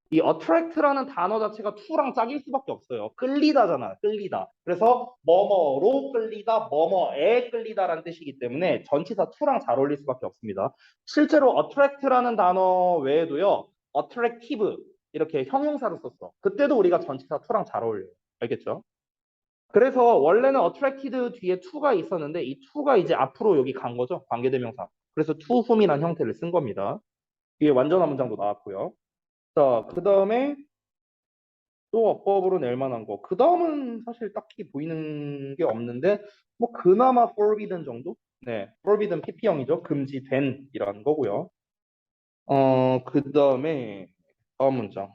이 attract라는 단어 자체가 to랑 짝일 수밖에 없어요. 끌리다잖아. 끌리다. 그래서 뭐뭐로 끌리다, 뭐뭐에 끌리다라는 뜻이기 때문에 전치사 to랑 잘 어울릴 수밖에 없습니다. 실제로 attract라는 단어 외에도요. attractive 이렇게 형용사로 썼어. 그때도 우리가 전치사 to랑 잘 어울려요. 알겠죠? 그래서 원래는 attracted 뒤에 to가 있었는데 이 to가 이제 앞으로 여기 간 거죠. 관계대명사. 그래서 to whom이라는 형태를 쓴 겁니다. 뒤에 완전한 문장도 나왔고요. 자, 그 다음에 또 어법으로 낼 만한 거. 그 다음은 사실 딱히 보이는 게 없는데 뭐 그나마 forbidden 정도? 네, forbidden PP형이죠. 금지된이라는 거고요. 그 다음에 다음 문장.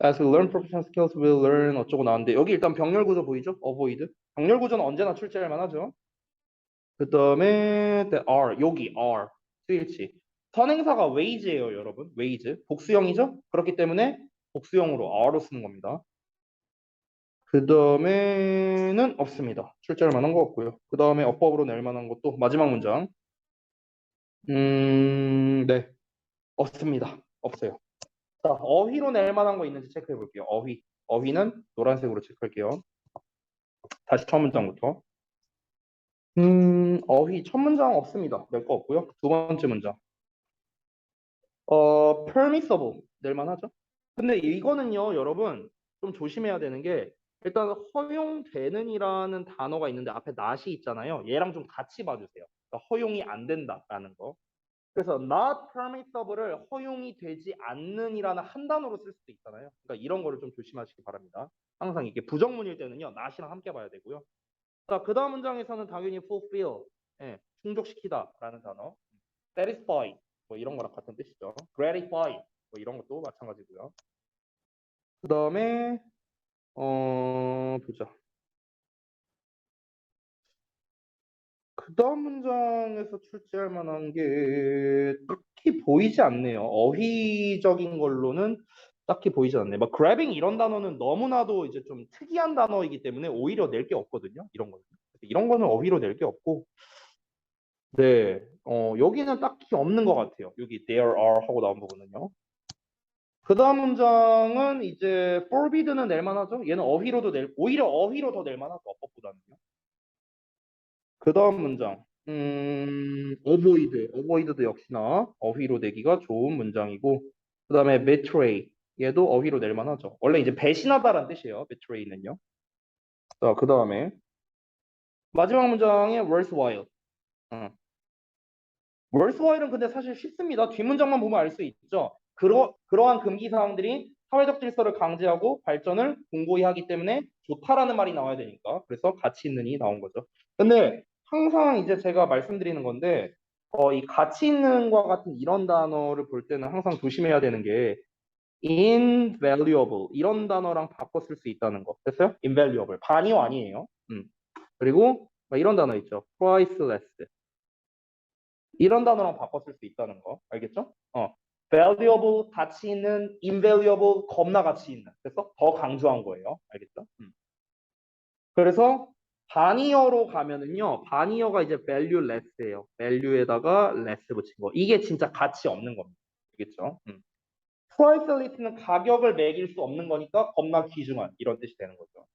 As we learn professional skills, we'll learn 어쩌고 나왔는데 여기 일단 병렬 구조 보이죠? avoid. 병렬 구조는 언제나 출제할 만하죠. 그 다음에 the are 여기 are 스위치 선행사가 wage예요, 여러분. wage 복수형이죠. 그렇기 때문에 복수형으로 are로 쓰는 겁니다. 그 다음에는 없습니다. 출제할 만한 거 없고요. 그 다음에 어법으로 낼 만한 것도 마지막 문장. 네, 없습니다. 없어요. 자, 어휘로 낼 만한 거 있는지 체크해 볼게요. 어휘는 노란색으로 체크할게요. 다시 첫 문장부터. 어휘 첫 문장 없습니다. 낼 거 없고요. 두 번째 문장. permissible 낼만 하죠. 근데 이거는요, 여러분 좀 조심해야 되는 게 일단 허용되는이라는 단어가 있는데 앞에 not이 있잖아요. 얘랑 좀 같이 봐주세요. 그러니까 허용이 안 된다라는 거. 그래서 not permissible을 허용이 되지 않는이라는 한 단어로 쓸 수도 있잖아요. 그러니까 이런 거를 좀 조심하시기 바랍니다. 항상 이게 부정문일 때는요, not이랑 함께 봐야 되고요. 자, 그 다음 문장에서는 당연히 fulfill, 예, 충족시키다라는 단어, satisfy, 뭐 이런 거랑 같은 뜻이죠. gratify, 뭐 이런 것도 마찬가지고요. 그 다음에 보자. 그 다음 문장에서 출제할 만한 게 딱히 보이지 않네요. 어휘적인 걸로는 딱히 보이지 않네요. 막 grabbing 이런 단어는 너무나도 이제 좀 특이한 단어이기 때문에 오히려 낼 게 없거든요. 이런 거는. 이런 거는 어휘로 낼 게 없고. 네, 여기는 딱히 없는 것 같아요. 여기 there are 하고 나온 부분은요. 그 다음 문장은 이제 forbid는 낼 만하죠. 얘는 어휘로도 오히려 어휘로 더 낼 만하죠. 어법보다는요. 그 다음 문장. avoid도 역시나 어휘로 내기가 좋은 문장이고, 그 다음에 betray, 얘도 어휘로 낼 만하죠. 원래 이제 배신하다라는 뜻이에요. betray는요. 자, 그 다음에 마지막 문장에 worthwhile. worthwhile은 근데 사실 쉽습니다. 뒷문장만 보면 알 수 있죠. 그러한 금기 사항들이 사회적 질서를 강제하고 발전을 공고히 하기 때문에 좋다라는 말이 나와야 되니까. 그래서 가치 있는이 나온 거죠. 근데 항상 이제 제가 말씀드리는 건데, 이 가치 있는과 같은 이런 단어를 볼 때는 항상 조심해야 되는 게 invaluable 이런 단어랑 바꿔 쓸 수 있다는 거. 됐어요? invaluable. 반이요 아니에요. 그리고 막 이런 단어 있죠. priceless. 이런 단어랑 바꿔 쓸 수 있다는 거. 알겠죠? valuable, 가치 있는, invaluable, 겁나 가치 있는. 그래서 더 강조한 거예요. 알겠죠? 그래서 바니어로 가면은요. 바니어가 이제 valueless예요. value에다가 less 붙인 거. 이게 진짜 가치 없는 겁니다. 알겠죠? priceless는 가격을 매길 수 없는 거니까 겁나 귀중한 이런 뜻이 되는 거죠.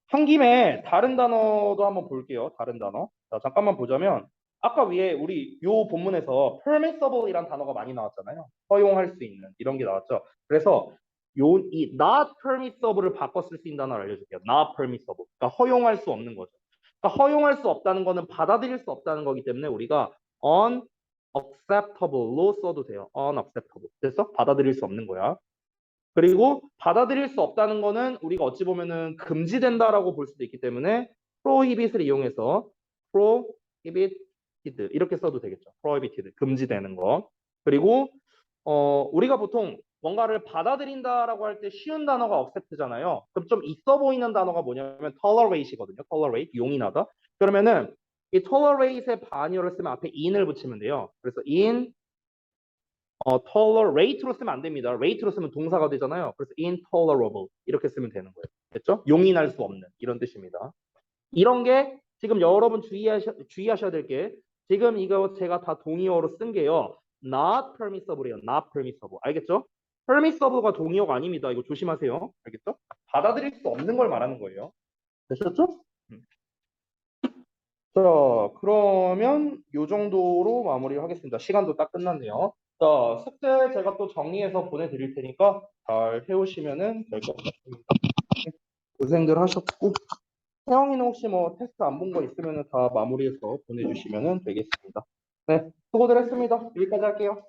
한 김에 다른 단어도 한번 볼게요. 다른 단어. 자, 잠깐만 보자면 아까 위에 우리 요 본문에서 permissible이란 단어가 많이 나왔잖아요. 허용할 수 있는 이런 게 나왔죠. 그래서 이 not permissible을 바꿔 쓸 수 있는 단어를 알려줄게요. not permissible. 그러니까 허용할 수 없는 거죠. 그러니까 허용할 수 없다는 거는 받아들일 수 없다는 거기 때문에 우리가 unacceptable로 써도 돼요. unacceptable. 그래서 받아들일 수 없는 거야. 그리고 받아들일 수 없다는 거는 우리가 어찌 보면은 금지된다라고 볼 수도 있기 때문에 prohibit을 이용해서 prohibited 이렇게 써도 되겠죠. prohibited 금지되는 거. 그리고 우리가 보통 뭔가를 받아들인다라고 할 때 쉬운 단어가 accept잖아요. 그럼 좀 있어 보이는 단어가 뭐냐면 tolerate이거든요. tolerate 용인하다. 그러면은 이 tolerate의 반이어를 쓰면 앞에 in을 붙이면 돼요. 그래서 in tolerate로 쓰면 안 됩니다. rate로 쓰면 동사가 되잖아요. 그래서 intolerable 이렇게 쓰면 되는 거예요. 됐죠? 용인할 수 없는 이런 뜻입니다. 이런 게 지금 여러분 주의하셔야 될 게 지금 이거 제가 다 동의어로 쓴 게요. not permissible이에요. not permissible. 알겠죠? permissible가 동의어가 아닙니다. 이거 조심하세요. 알겠죠? 받아들일 수 없는 걸 말하는 거예요. 되셨죠? 자, 그러면 이 정도로 마무리를 하겠습니다. 시간도 딱 끝났네요. 자, 숙제 제가 또 정리해서 보내드릴 테니까 잘 해오시면 될 것 같습니다. 고생들 하셨고, 태영이는 혹시 뭐 테스트 안 본 거 있으면 다 마무리해서 보내주시면 되겠습니다. 네, 수고들 했습니다. 여기까지 할게요.